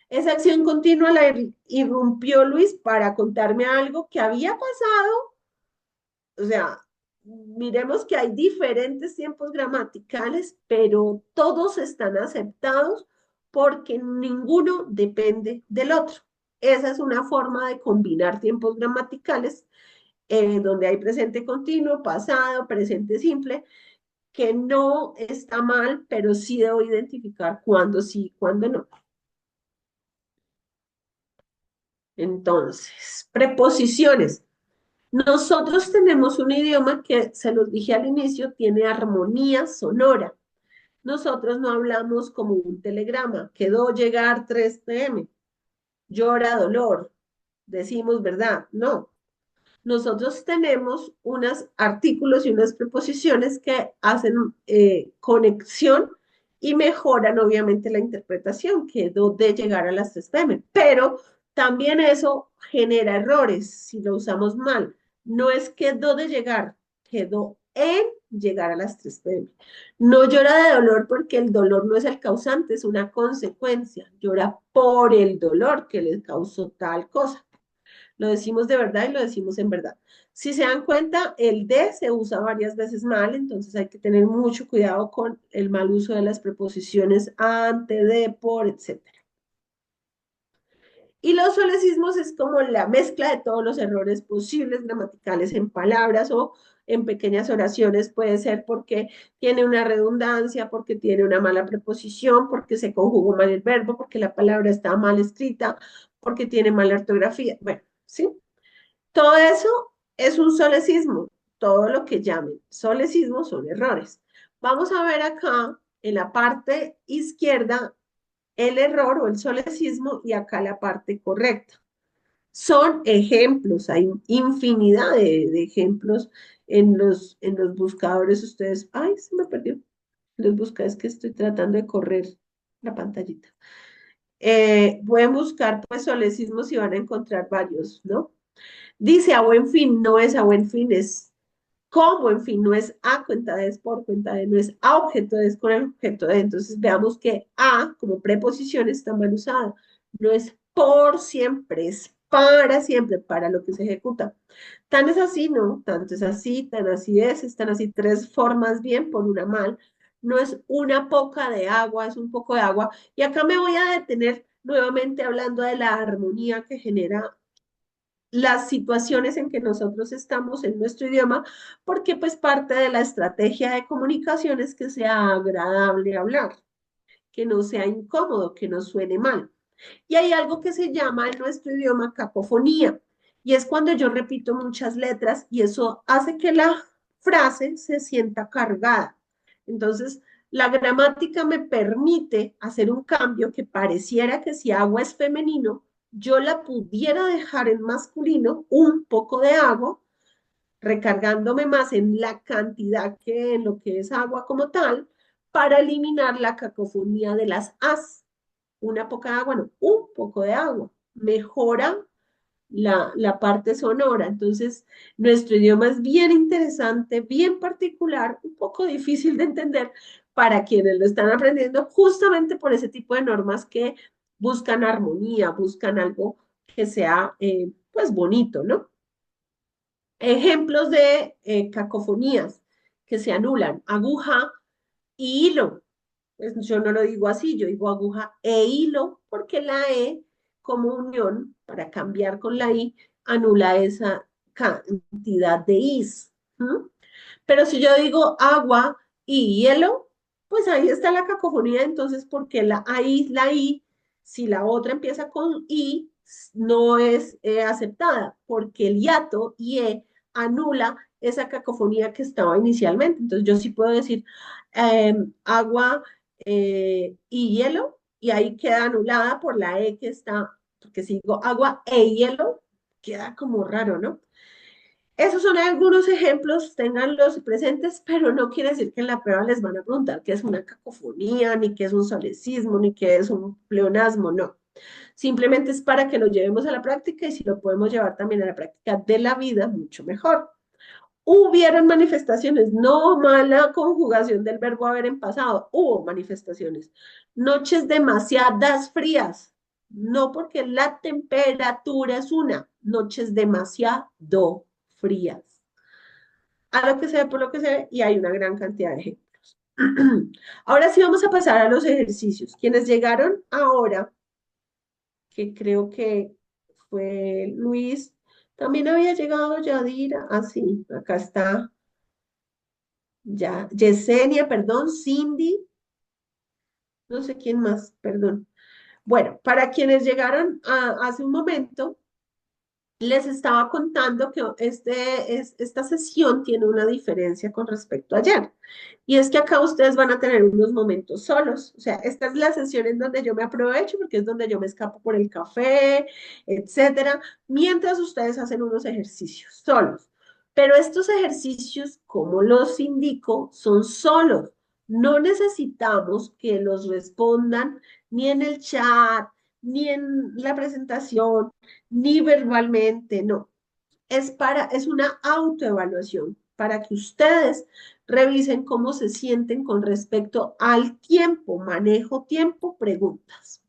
Esa acción continua la irrumpió Luis para contarme algo que había pasado. O sea, miremos que hay diferentes tiempos gramaticales, pero todos están aceptados porque ninguno depende del otro. Esa es una forma de combinar tiempos gramaticales donde hay presente continuo, pasado, presente simple, que no está mal, pero sí debo identificar cuándo sí, cuándo no. Entonces, preposiciones. Nosotros tenemos un idioma que, se los dije al inicio, tiene armonía sonora. Nosotros no hablamos como un telegrama. Quedó llegar 3 p.m. Llora dolor. Decimos verdad. No. Nosotros tenemos unos artículos y unas preposiciones que hacen conexión y mejoran obviamente la interpretación. Quedó de llegar a las 3 p.m. Pero también eso genera errores si lo usamos mal. No es quedó de llegar, quedó en llegar a las 3 p.m. No llora de dolor porque el dolor no es el causante, es una consecuencia. Llora por el dolor que le causó tal cosa. Lo decimos de verdad y lo decimos en verdad. Si se dan cuenta, el de se usa varias veces mal, entonces hay que tener mucho cuidado con el mal uso de las preposiciones ante, de, por, etc. Y los solecismos es como la mezcla de todos los errores posibles gramaticales en palabras o en pequeñas oraciones. Puede ser porque tiene una redundancia, porque tiene una mala preposición, porque se conjugó mal el verbo, porque la palabra está mal escrita, porque tiene mala ortografía. Bueno, ¿sí? Todo eso es un solecismo. Todo lo que llamen solecismo son errores. Vamos a ver acá en la parte izquierda el error o el solecismo y acá la parte correcta. Son ejemplos, hay infinidad de ejemplos en los buscadores. Ustedes, ay, se me perdió. Los buscadores que estoy tratando de correr la pantallita. Pueden buscar pues solecismos y van a encontrar varios, ¿no? Dice a buen fin, no es a buen fin, es como, en fin, no es a cuenta de, es por cuenta de, no es a objeto de, es con el objeto de. Entonces veamos que a como preposición está mal usada. No es por siempre, es para siempre, para lo que se ejecuta. Tan es así, ¿no? Tanto es así, tan así es, están así 3 formas bien por una mal. No es una poca de agua, es un poco de agua. Y acá me voy a detener nuevamente hablando de la armonía que genera las situaciones en que nosotros estamos en nuestro idioma, porque pues parte de la estrategia de comunicación es que sea agradable hablar, que no sea incómodo, que no suene mal. Y hay algo que se llama en nuestro idioma cacofonía, y es cuando yo repito muchas letras y eso hace que la frase se sienta cargada. Entonces, la gramática me permite hacer un cambio que pareciera que si agua es femenino, yo la pudiera dejar en masculino, un poco de agua, recargándome más en la cantidad que en lo que es agua como tal, para eliminar la cacofonía de las as. Una poca agua, no, un poco de agua. Mejora la parte sonora. Entonces, nuestro idioma es bien interesante, bien particular, un poco difícil de entender para quienes lo están aprendiendo, justamente por ese tipo de normas que buscan armonía, buscan algo que sea, pues, bonito, ¿no? Ejemplos de cacofonías que se anulan. Aguja y hilo. Pues yo no lo digo así, yo digo aguja e hilo, porque la E como unión, para cambiar con la I, anula esa cantidad de is. ¿Mm? Pero si yo digo agua y hielo, pues ahí está la cacofonía, entonces, porque la I, si la otra empieza con I, no es aceptada, porque el hiato y E anula esa cacofonía que estaba inicialmente. Entonces, yo sí puedo decir agua y hielo, y ahí queda anulada por la E que está, porque si digo agua e hielo, queda como raro, ¿no? Esos son algunos ejemplos, ténganlos presentes, pero no quiere decir que en la prueba les van a preguntar qué es una cacofonía, ni qué es un solecismo, ni qué es un pleonasmo, no. Simplemente es para que lo llevemos a la práctica y si lo podemos llevar también a la práctica de la vida, mucho mejor. Hubieron manifestaciones, no mala conjugación del verbo haber en pasado, hubo manifestaciones. Noches demasiadas frías, no porque la temperatura es una, noches demasiado frías. A lo que se ve por lo que se ve y hay una gran cantidad de ejemplos. Ahora sí vamos a pasar a los ejercicios. Quienes llegaron ahora, que creo que fue Luis, también había llegado Yadira, ah sí, acá está. Ya, Yesenia, perdón, Cindy, no sé quién más, perdón. Bueno, para quienes llegaron hace un momento, les estaba contando que esta sesión tiene una diferencia con respecto a ayer. Y es que acá ustedes van a tener unos momentos solos. O sea, esta es la sesión en donde yo me aprovecho porque es donde yo me escapo por el café, etcétera, mientras ustedes hacen unos ejercicios solos. Pero estos ejercicios, como los indico, son solos. No necesitamos que los respondan ni en el chat, ni en la presentación, ni verbalmente, no. es una autoevaluación para que ustedes revisen cómo se sienten con respecto al tiempo, manejo tiempo, preguntas.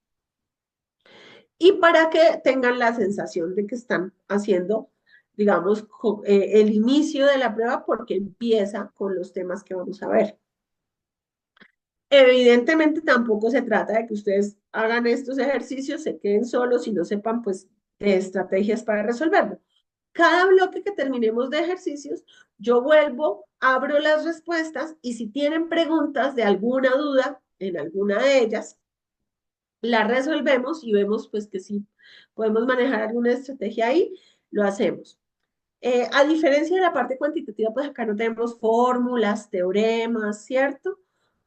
Y para que tengan la sensación de que están haciendo, digamos, el inicio de la prueba porque empieza con los temas que vamos a ver. Evidentemente tampoco se trata de que ustedes hagan estos ejercicios, se queden solos y no sepan pues de estrategias para resolverlo. Cada bloque que terminemos de ejercicios, yo vuelvo, abro las respuestas y si tienen preguntas de alguna duda en alguna de ellas, la resolvemos y vemos pues que si podemos manejar alguna estrategia ahí, lo hacemos. A diferencia de la parte cuantitativa, pues acá no tenemos fórmulas, teoremas, ¿cierto?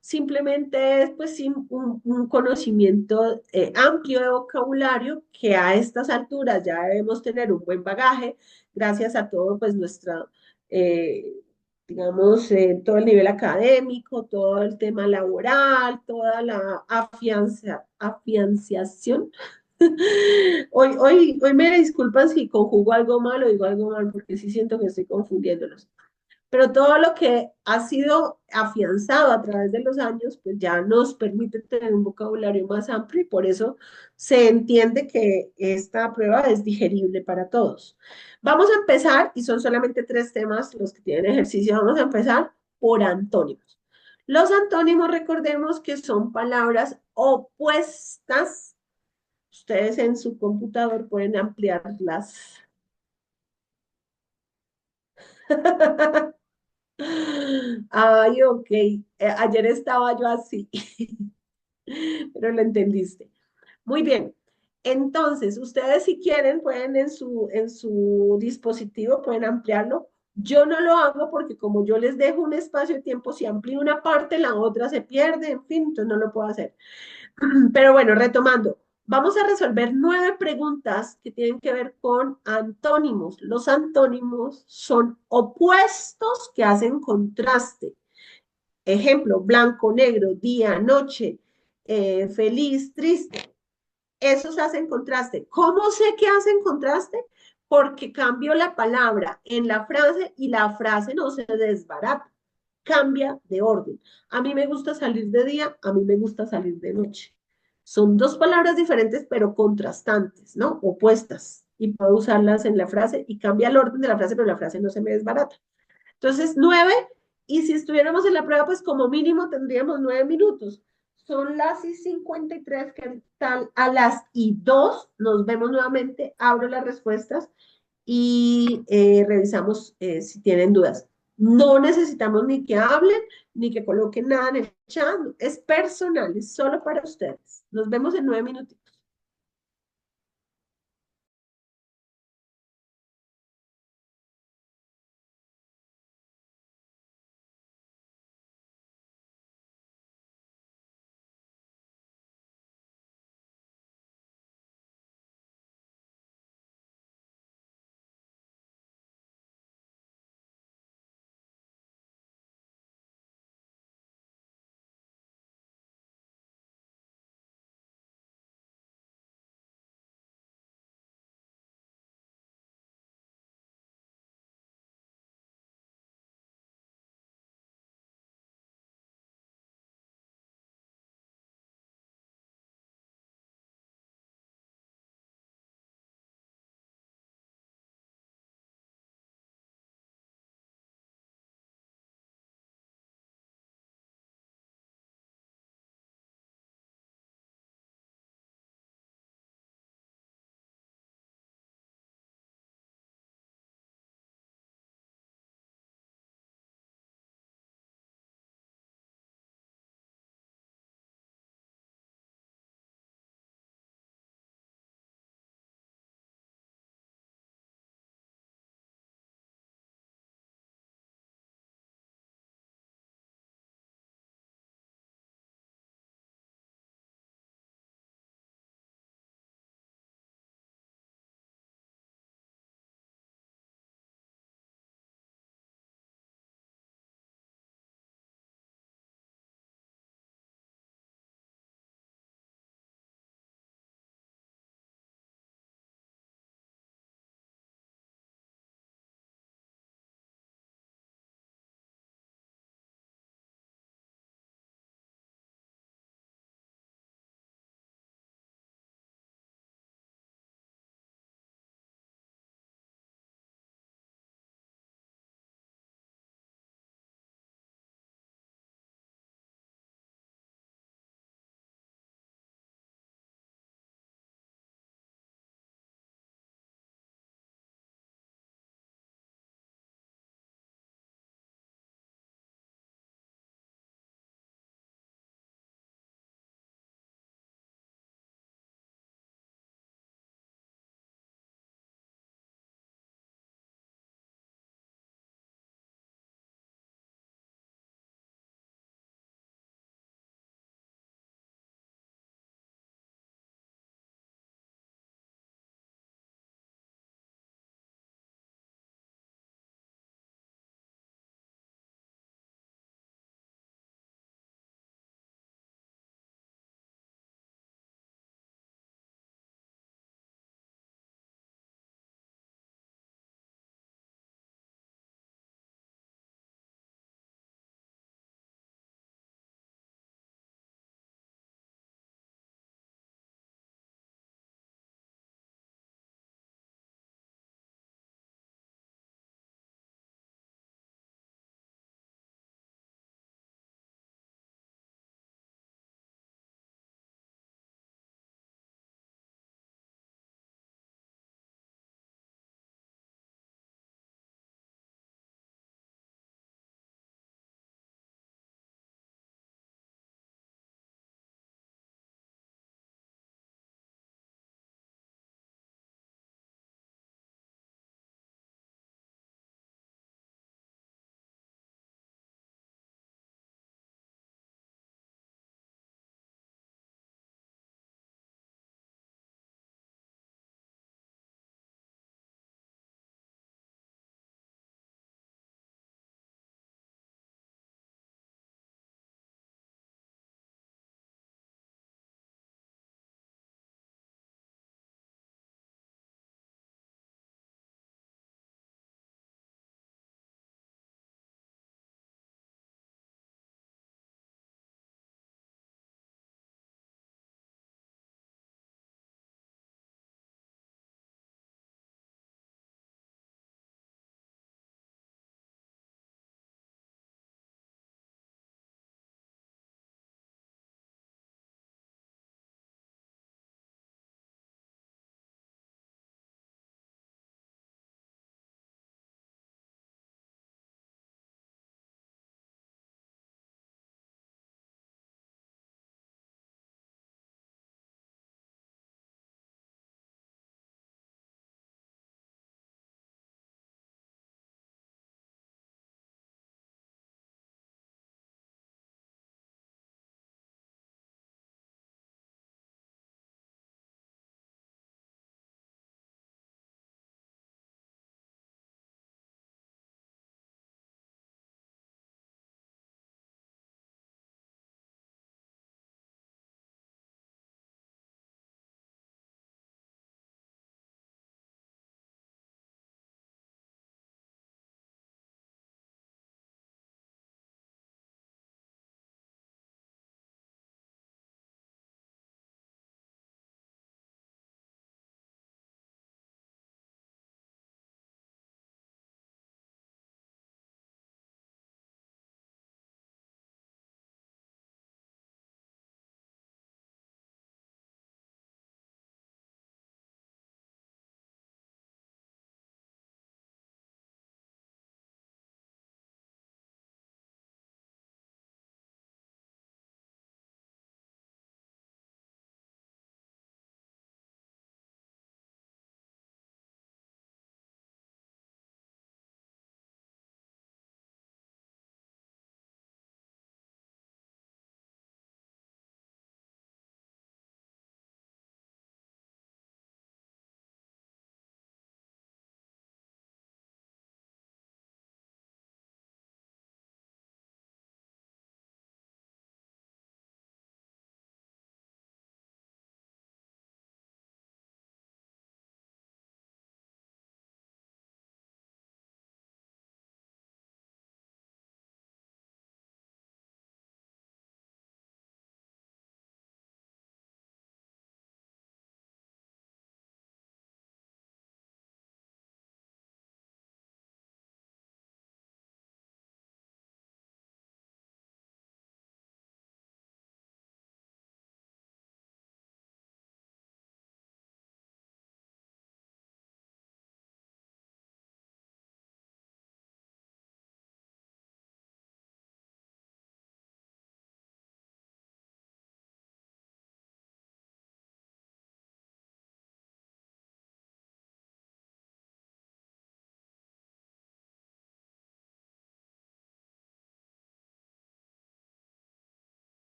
Simplemente es pues sí, un conocimiento amplio de vocabulario que a estas alturas ya debemos tener un buen bagaje gracias a todo pues nuestra, eh, digamos, todo el nivel académico, todo el tema laboral, toda la afianciación. Hoy me disculpan si conjugo algo mal o digo algo mal, porque sí siento que estoy confundiéndolos. Pero todo lo que ha sido afianzado a través de los años, pues ya nos permite tener un vocabulario más amplio y por eso se entiende que esta prueba es digerible para todos. Vamos a empezar, y son solamente 3 temas los que tienen ejercicio, vamos a empezar por antónimos. Los antónimos, recordemos que son palabras opuestas. Ustedes en su computador pueden ampliarlas. Ay, ok. Ayer estaba yo así, pero lo entendiste. Muy bien. Entonces, ustedes si quieren pueden en su dispositivo, pueden ampliarlo. Yo no lo hago porque como yo les dejo un espacio de tiempo, si amplío una parte, la otra se pierde, en fin, entonces no lo puedo hacer. Pero bueno, retomando, vamos a resolver 9 preguntas que tienen que ver con antónimos. Los antónimos son opuestos que hacen contraste. Ejemplo, blanco, negro, día, noche, feliz, triste. Esos hacen contraste. ¿Cómo sé que hacen contraste? Porque cambio la palabra en la frase y la frase no se desbarata, cambia de orden. A mí me gusta salir de día, a mí me gusta salir de noche. Son 2 palabras diferentes, pero contrastantes, ¿no? Opuestas. Y puedo usarlas en la frase y cambia el orden de la frase, pero la frase no se me desbarata. Entonces, 9, y si estuviéramos en la prueba, pues como mínimo tendríamos 9 minutos. Son las y 53, que tal a las y 2 nos vemos nuevamente, abro las respuestas y revisamos si tienen dudas. No necesitamos ni que hablen, ni que coloquen nada en el chat, es personal, es solo para ustedes. Nos vemos en 9 minutos.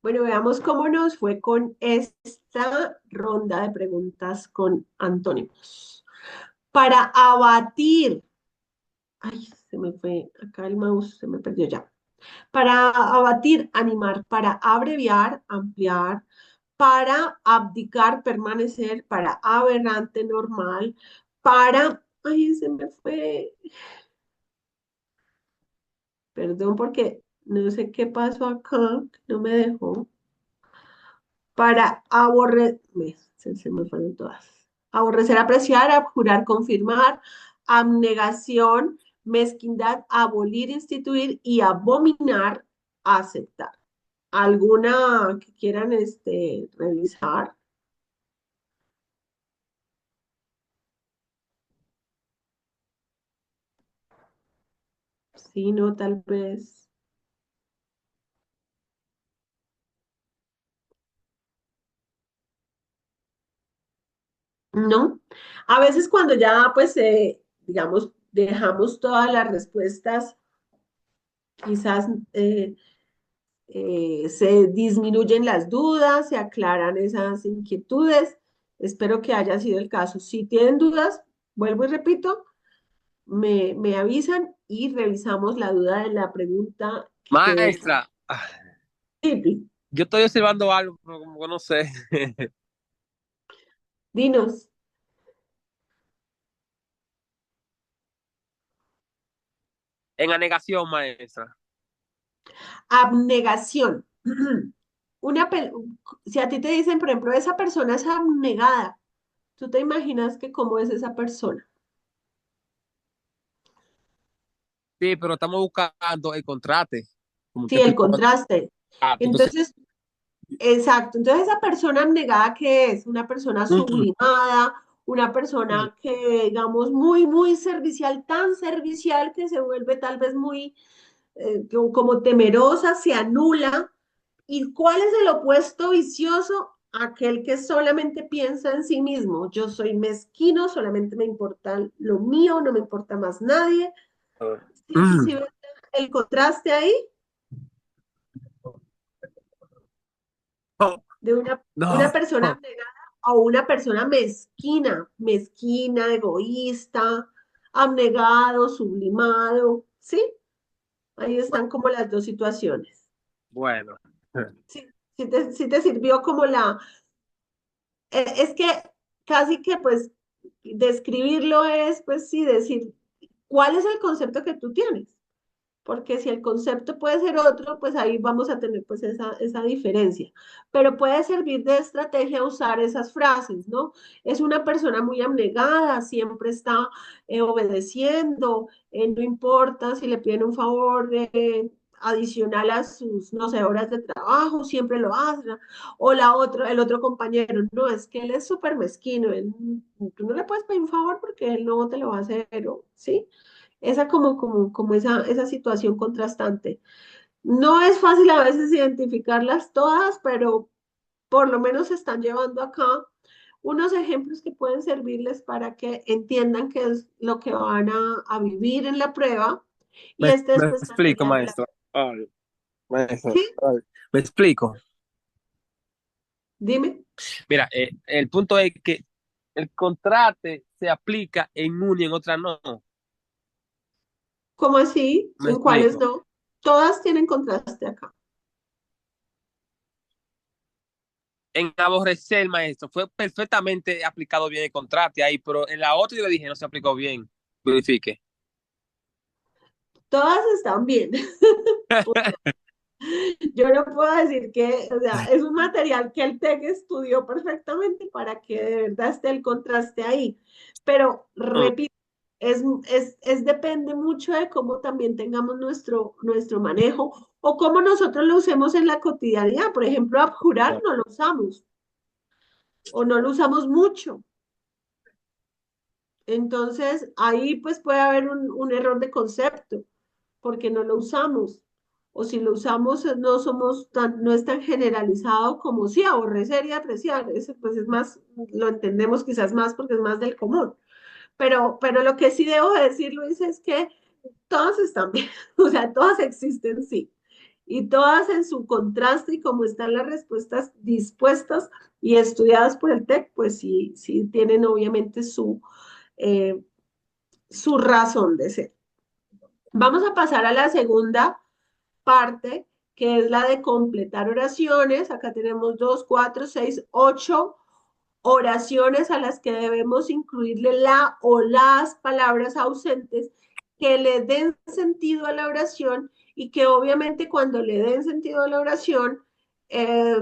Bueno, veamos cómo nos fue con esta ronda de preguntas con antónimos. Para abatir, ay, se me fue acá el mouse, se me perdió ya. Para abatir, animar, para abreviar, ampliar, para abdicar, permanecer, para aberrante, normal, para, ay, se me fue, perdón porque no sé qué pasó acá, no me dejó. Para aborrecer, se me fueron todas. Aborrecer, apreciar, abjurar, confirmar, abnegación, mezquindad, abolir, instituir y abominar, aceptar. ¿Alguna que quieran revisar? Sí, no, tal vez. No. A veces cuando ya, pues, digamos, dejamos todas las respuestas, quizás se disminuyen las dudas, se aclaran esas inquietudes. Espero que haya sido el caso. Si tienen dudas, vuelvo y repito, me avisan y revisamos la duda de la pregunta que quedó. Maestra, Sí, yo estoy observando algo, pero como que no sé. dinos, En la negación, maestra. abnegación. Una, si a ti te dicen, por ejemplo, esa persona es abnegada, ¿tú te imaginas que cómo es esa persona? Sí, pero estamos buscando el contraste. Como Sí, qué el tipo de contraste. contraste. Entonces, Entonces, exacto. Entonces, esa persona abnegada que es una persona mm, sublimada, una persona que, digamos, muy, muy servicial, tan servicial que se vuelve tal vez muy, como temerosa, se anula. ¿Y cuál es el opuesto vicioso? Aquel que solamente piensa en sí mismo. Yo soy mezquino, solamente me importa lo mío, no me importa más nadie. ¿Sí, mm, sí ves el contraste ahí? no, De una no. persona abnegada a una persona mezquina, mezquina, egoísta, abnegado, sublimado, ¿sí? Ahí están como las dos situaciones. Bueno, Sí, sí te sirvió como es que casi que pues describirlo es pues sí decir cuál es el concepto que tú tienes. Porque si el concepto puede ser otro, pues ahí vamos a tener pues esa diferencia. Pero puede servir de estrategia usar esas frases, ¿no? Es una persona muy abnegada, siempre está obedeciendo, no importa si le piden un favor adicional a sus, no sé, horas de trabajo, siempre lo hace. O el otro compañero, no, es que él es súper mezquino, tú no le puedes pedir un favor porque él no te lo va a hacer, ¿sí? Esa como esa situación contrastante. No es fácil a veces identificarlas todas, pero por lo menos se están llevando acá unos ejemplos que pueden servirles para que entiendan qué es lo que van a vivir en la prueba. Y este me después explico, material. maestro. Ay, maestro, ¿Sí? ay, me explico. Dime, Mira, el punto es que el contraste se aplica en una y en otra no. ¿cómo así? Me ¿En cuáles explico. no? Todas tienen contraste acá. En aborrecer, maestro, fue perfectamente aplicado bien el contraste ahí, pero en la otra yo le dije no se aplicó bien. Verifique. Todas están bien. Yo no puedo decir que, o sea, es un material que el TEC estudió perfectamente para que de verdad esté el contraste ahí. Pero, Mm, repito, depende mucho de cómo también tengamos nuestro manejo o cómo nosotros lo usemos en la cotidianidad. Por ejemplo, abjurar no lo usamos o no lo usamos mucho. Entonces, ahí pues puede haber un error de concepto porque no lo usamos. O si lo usamos, no es tan generalizado como sí, aborrecer y apreciar. Eso pues es más, lo entendemos quizás más porque es más del común. Pero lo que sí debo decir, Luis, es que todas están bien, o sea, todas existen, sí. y todas en su contraste y como están las respuestas dispuestas y estudiadas por el TEC, pues sí, sí tienen obviamente eh, su razón de ser. Vamos a pasar a la segunda parte, que es la de completar oraciones. Acá tenemos 2, 4, 6, 8 oraciones a las que debemos incluirle la o las palabras ausentes que le den sentido a la oración y que obviamente cuando le den sentido a la oración, eh,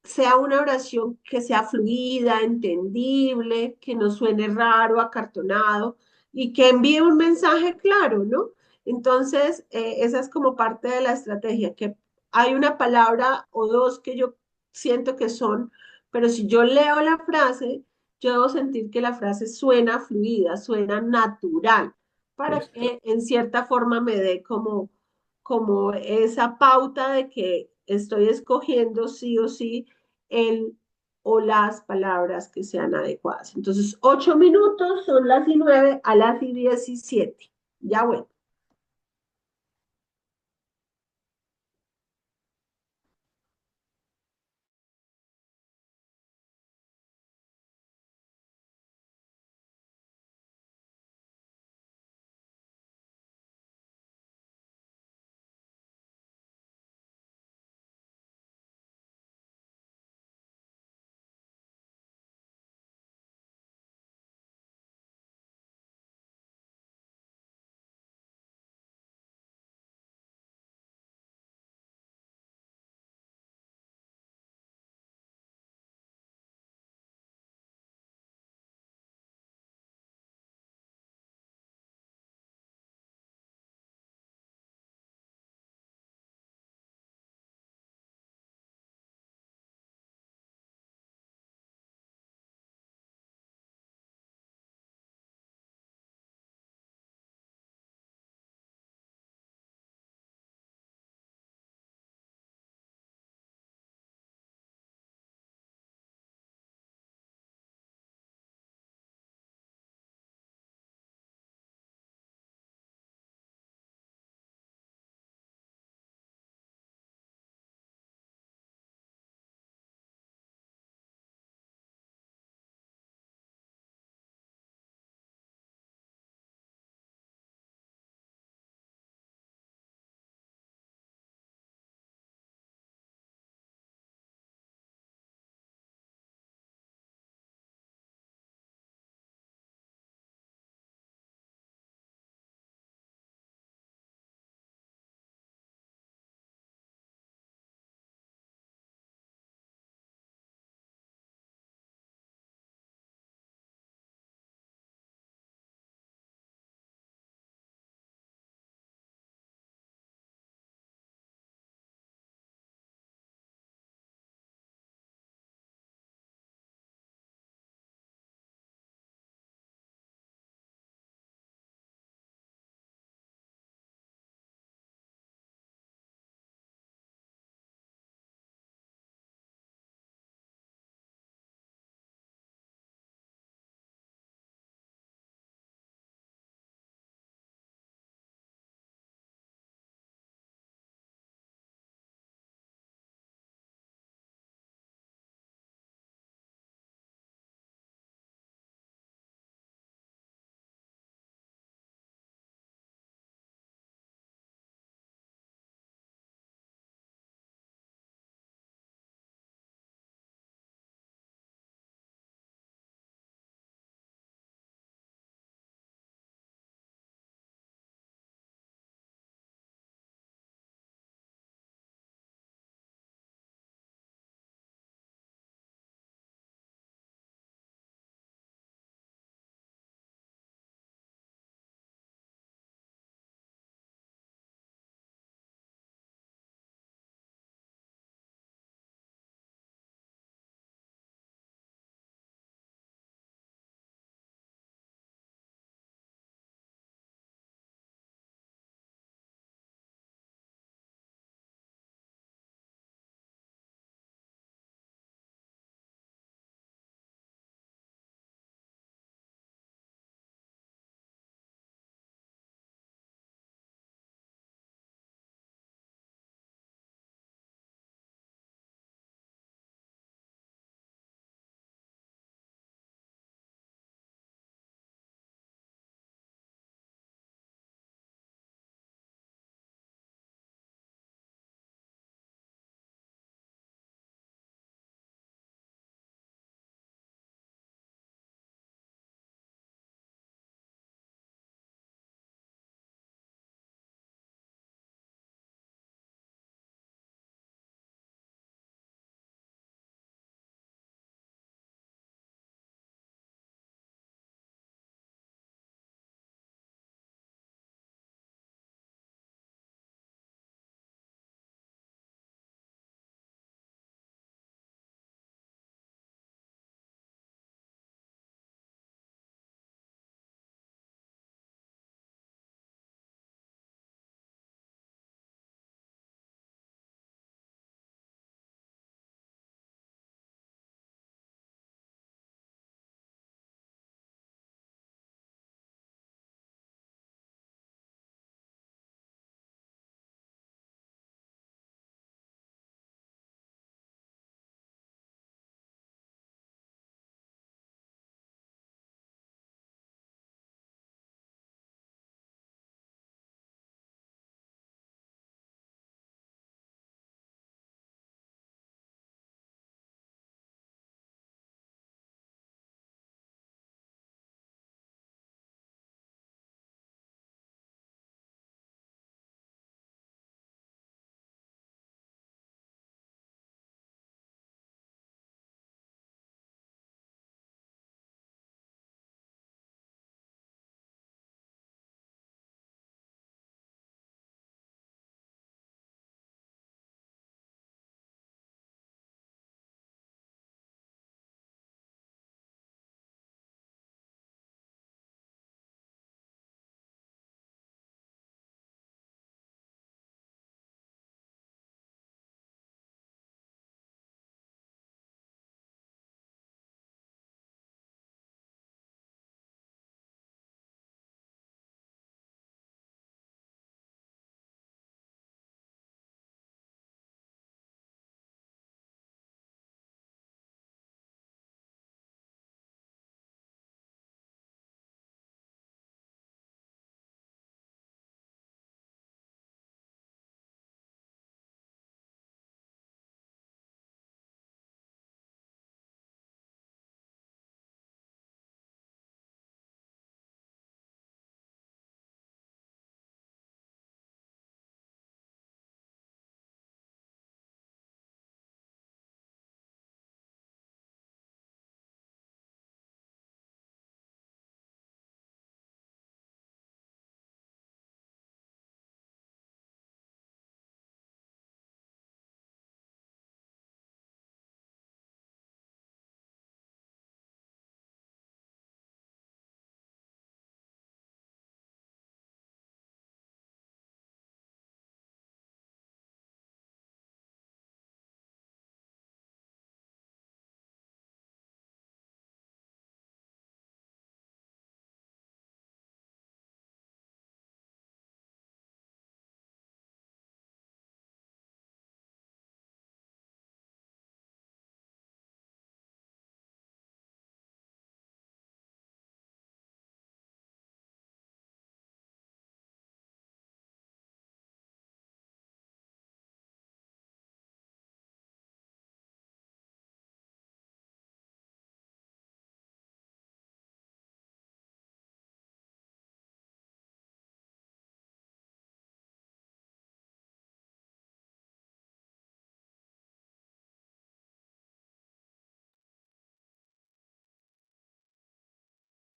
sea una oración que sea fluida, entendible, que no suene raro, acartonado y que envíe un mensaje claro, ¿no? Entonces, esa es como parte de la estrategia, que hay una palabra o dos que yo siento que son, pero si yo leo la frase, yo debo sentir que la frase suena fluida, suena natural, para que en cierta forma me dé como esa pauta de que estoy escogiendo sí o sí el o las palabras que sean adecuadas. Entonces, 8 minutos, son las y 9 a las y 17. Ya bueno.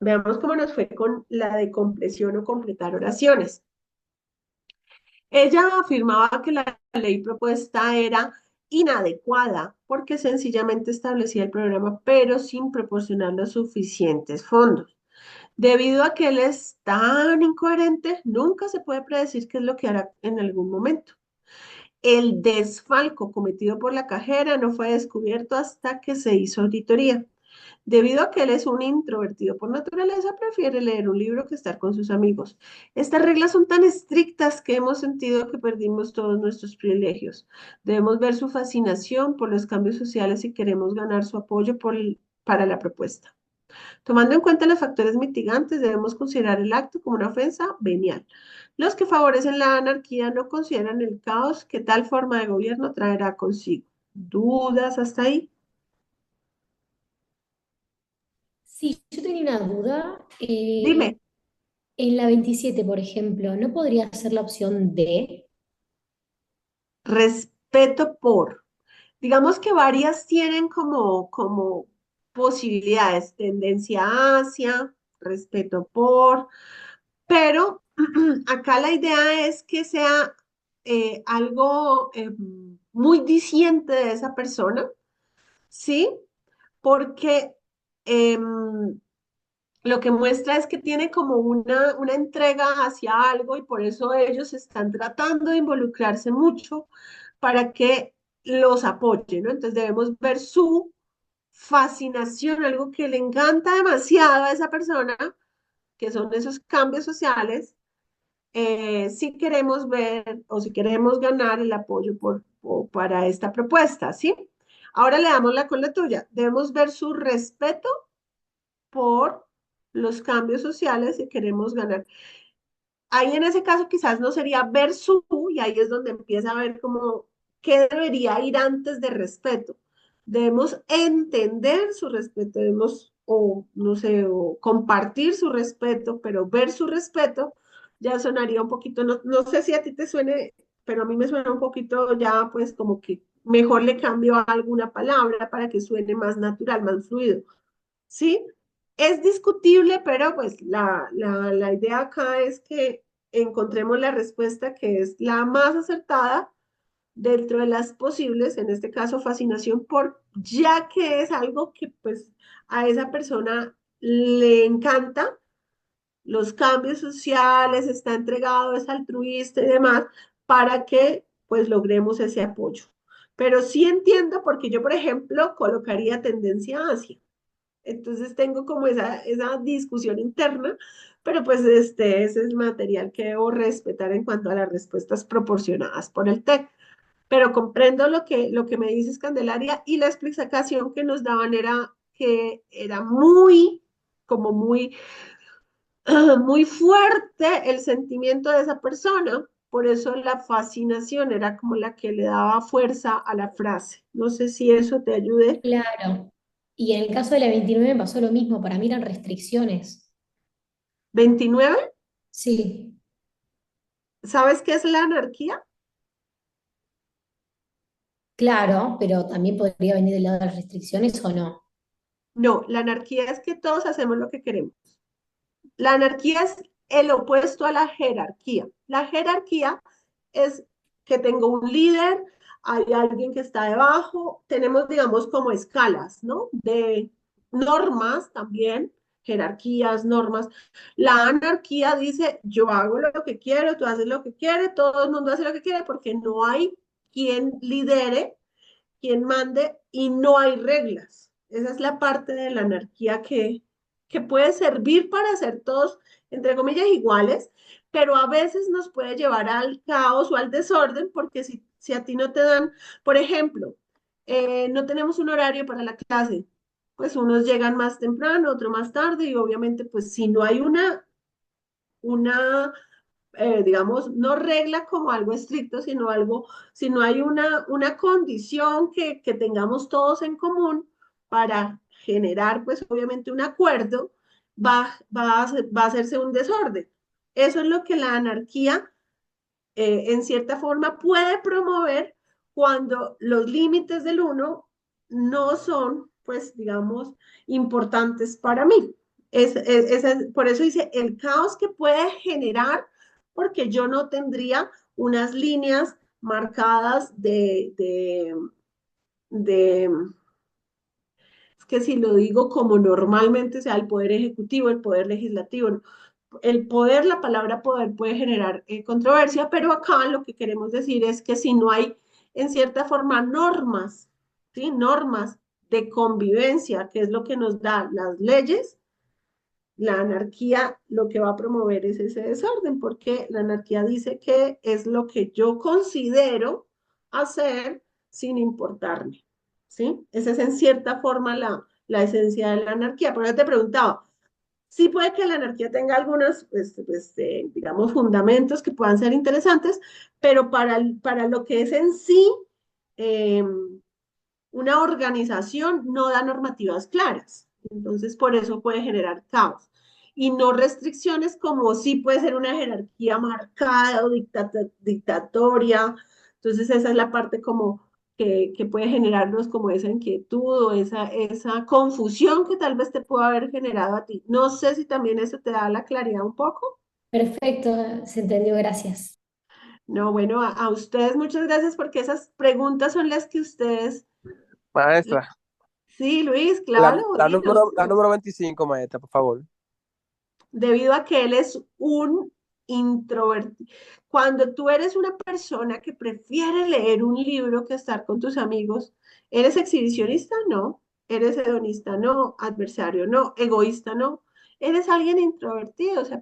Veamos cómo nos fue con la de compleción o completar oraciones. Ella afirmaba que la ley propuesta era inadecuada porque sencillamente establecía el programa, pero sin proporcionar los suficientes fondos. Debido a que él es tan incoherente, nunca se puede predecir qué es lo que hará en algún momento. El desfalco cometido por la cajera no fue descubierto hasta que se hizo auditoría. Debido a que él es un introvertido por naturaleza, prefiere leer un libro que estar con sus amigos. Estas reglas son tan estrictas que hemos sentido que perdimos todos nuestros privilegios. Debemos ver su fascinación por los cambios sociales y queremos ganar su apoyo para la propuesta. Tomando en cuenta los factores mitigantes, debemos considerar el acto como una ofensa venial. Los que favorecen la anarquía no consideran el caos que tal forma de gobierno traerá consigo. ¿Dudas hasta ahí? Sí, yo tenía una duda. Dime. En la 27, por ejemplo, ¿no podría ser la opción D? Respeto por. Digamos que varias tienen como posibilidades, tendencia hacia, respeto por, pero acá la idea es que sea algo muy diciente de esa persona, ¿sí? Porque lo que muestra es que tiene como una entrega hacia algo y por eso ellos están tratando de involucrarse mucho para que los apoyen, ¿no? Entonces debemos ver su fascinación, algo que le encanta demasiado a esa persona, que son esos cambios sociales, si queremos ver o si queremos ganar el apoyo para esta propuesta, ¿sí? Ahora le damos con la tuya. Debemos ver su respeto por los cambios sociales si queremos ganar. Ahí en ese caso quizás no sería ver su, y ahí es donde empieza a ver como qué debería ir antes de respeto. Debemos entender su respeto, debemos, o no sé, o compartir su respeto, pero ver su respeto ya sonaría un poquito, no sé si a ti te suene, pero a mí me suena un poquito ya pues como que mejor le cambio a alguna palabra para que suene más natural, más fluido. ¿Sí? Es discutible, pero pues la idea acá es que encontremos la respuesta que es la más acertada dentro de las posibles, en este caso fascinación por, ya que es algo que pues a esa persona le encanta, los cambios sociales, está entregado, es altruista y demás, para que pues logremos ese apoyo. Pero sí entiendo porque yo, por ejemplo, colocaría tendencia hacia. Entonces tengo como esa discusión interna, pero pues ese es material que debo respetar en cuanto a las respuestas proporcionadas por el TEC. Pero comprendo lo que me dices, Candelaria, y la explicación que nos daban era que era como muy, muy fuerte el sentimiento de esa persona. Por eso la fascinación era como la que le daba fuerza a la frase. No sé si eso te ayude. Claro. Y en el caso de la 29 me pasó lo mismo, para mí eran restricciones. 29. Sí, ¿Sabes qué es la anarquía? claro, pero también podría venir del lado de las restricciones o no. No, la anarquía es que todos hacemos lo que queremos. La anarquía es el opuesto a la jerarquía. La jerarquía es que tengo un líder, hay alguien que está debajo, tenemos, digamos, como escalas, ¿no? De normas también, jerarquías, normas. La anarquía dice, yo hago lo que quiero, tú haces lo que quieres, todo el mundo hace lo que quiere porque no hay quien lidere, quien mande y no hay reglas. Esa es la parte de la anarquía que puede servir para ser todos, entre comillas, iguales, pero a veces nos puede llevar al caos o al desorden, porque si a ti no te dan, por ejemplo, no tenemos un horario para la clase, pues unos llegan más temprano, otros más tarde, y obviamente, pues si no hay una digamos, no regla como algo estricto, sino algo, sino hay una condición que tengamos todos en común para generar, pues obviamente un acuerdo, va a hacerse un desorden. Eso es lo que la anarquía, en cierta forma, puede promover cuando los límites del uno no son, pues, digamos, importantes para mí. Por eso dice el caos que puede generar, porque yo no tendría unas líneas marcadas de, es que si lo digo como normalmente sea el poder ejecutivo, el poder legislativo, ¿no? El poder, la palabra poder puede generar controversia, pero acá lo que queremos decir es que si no hay, en cierta forma, normas, ¿sí? Normas de convivencia, que es lo que nos da las leyes, la anarquía lo que va a promover es ese desorden, porque la anarquía dice que es lo que yo considero hacer sin importarme, ¿sí? Esa es en cierta forma la esencia de la anarquía. Por eso te preguntaba, sí puede que la anarquía tenga algunos, digamos, fundamentos que puedan ser interesantes, pero para lo que es en sí eh, una organización no da normativas claras. Entonces, por eso puede generar caos. Y no restricciones como sí puede ser una jerarquía marcada o dictatoria. Entonces, esa es la parte como que puede generarnos como esa inquietud o esa confusión que tal vez te pueda haber generado a ti. No sé si también eso te da la claridad un poco. Perfecto, se entendió, gracias. No, bueno, a ustedes muchas gracias porque esas preguntas son las que ustedes... Maestra, Sí, Luis, claro, dinos. la número 25, maestra, por favor. Debido a que él es un introvertido. Cuando tú eres una persona que prefiere leer un libro que estar con tus amigos, ¿eres exhibicionista? No. ¿Eres hedonista? No. ¿Adversario? No. ¿Egoísta? No. Eres alguien introvertido, o sea,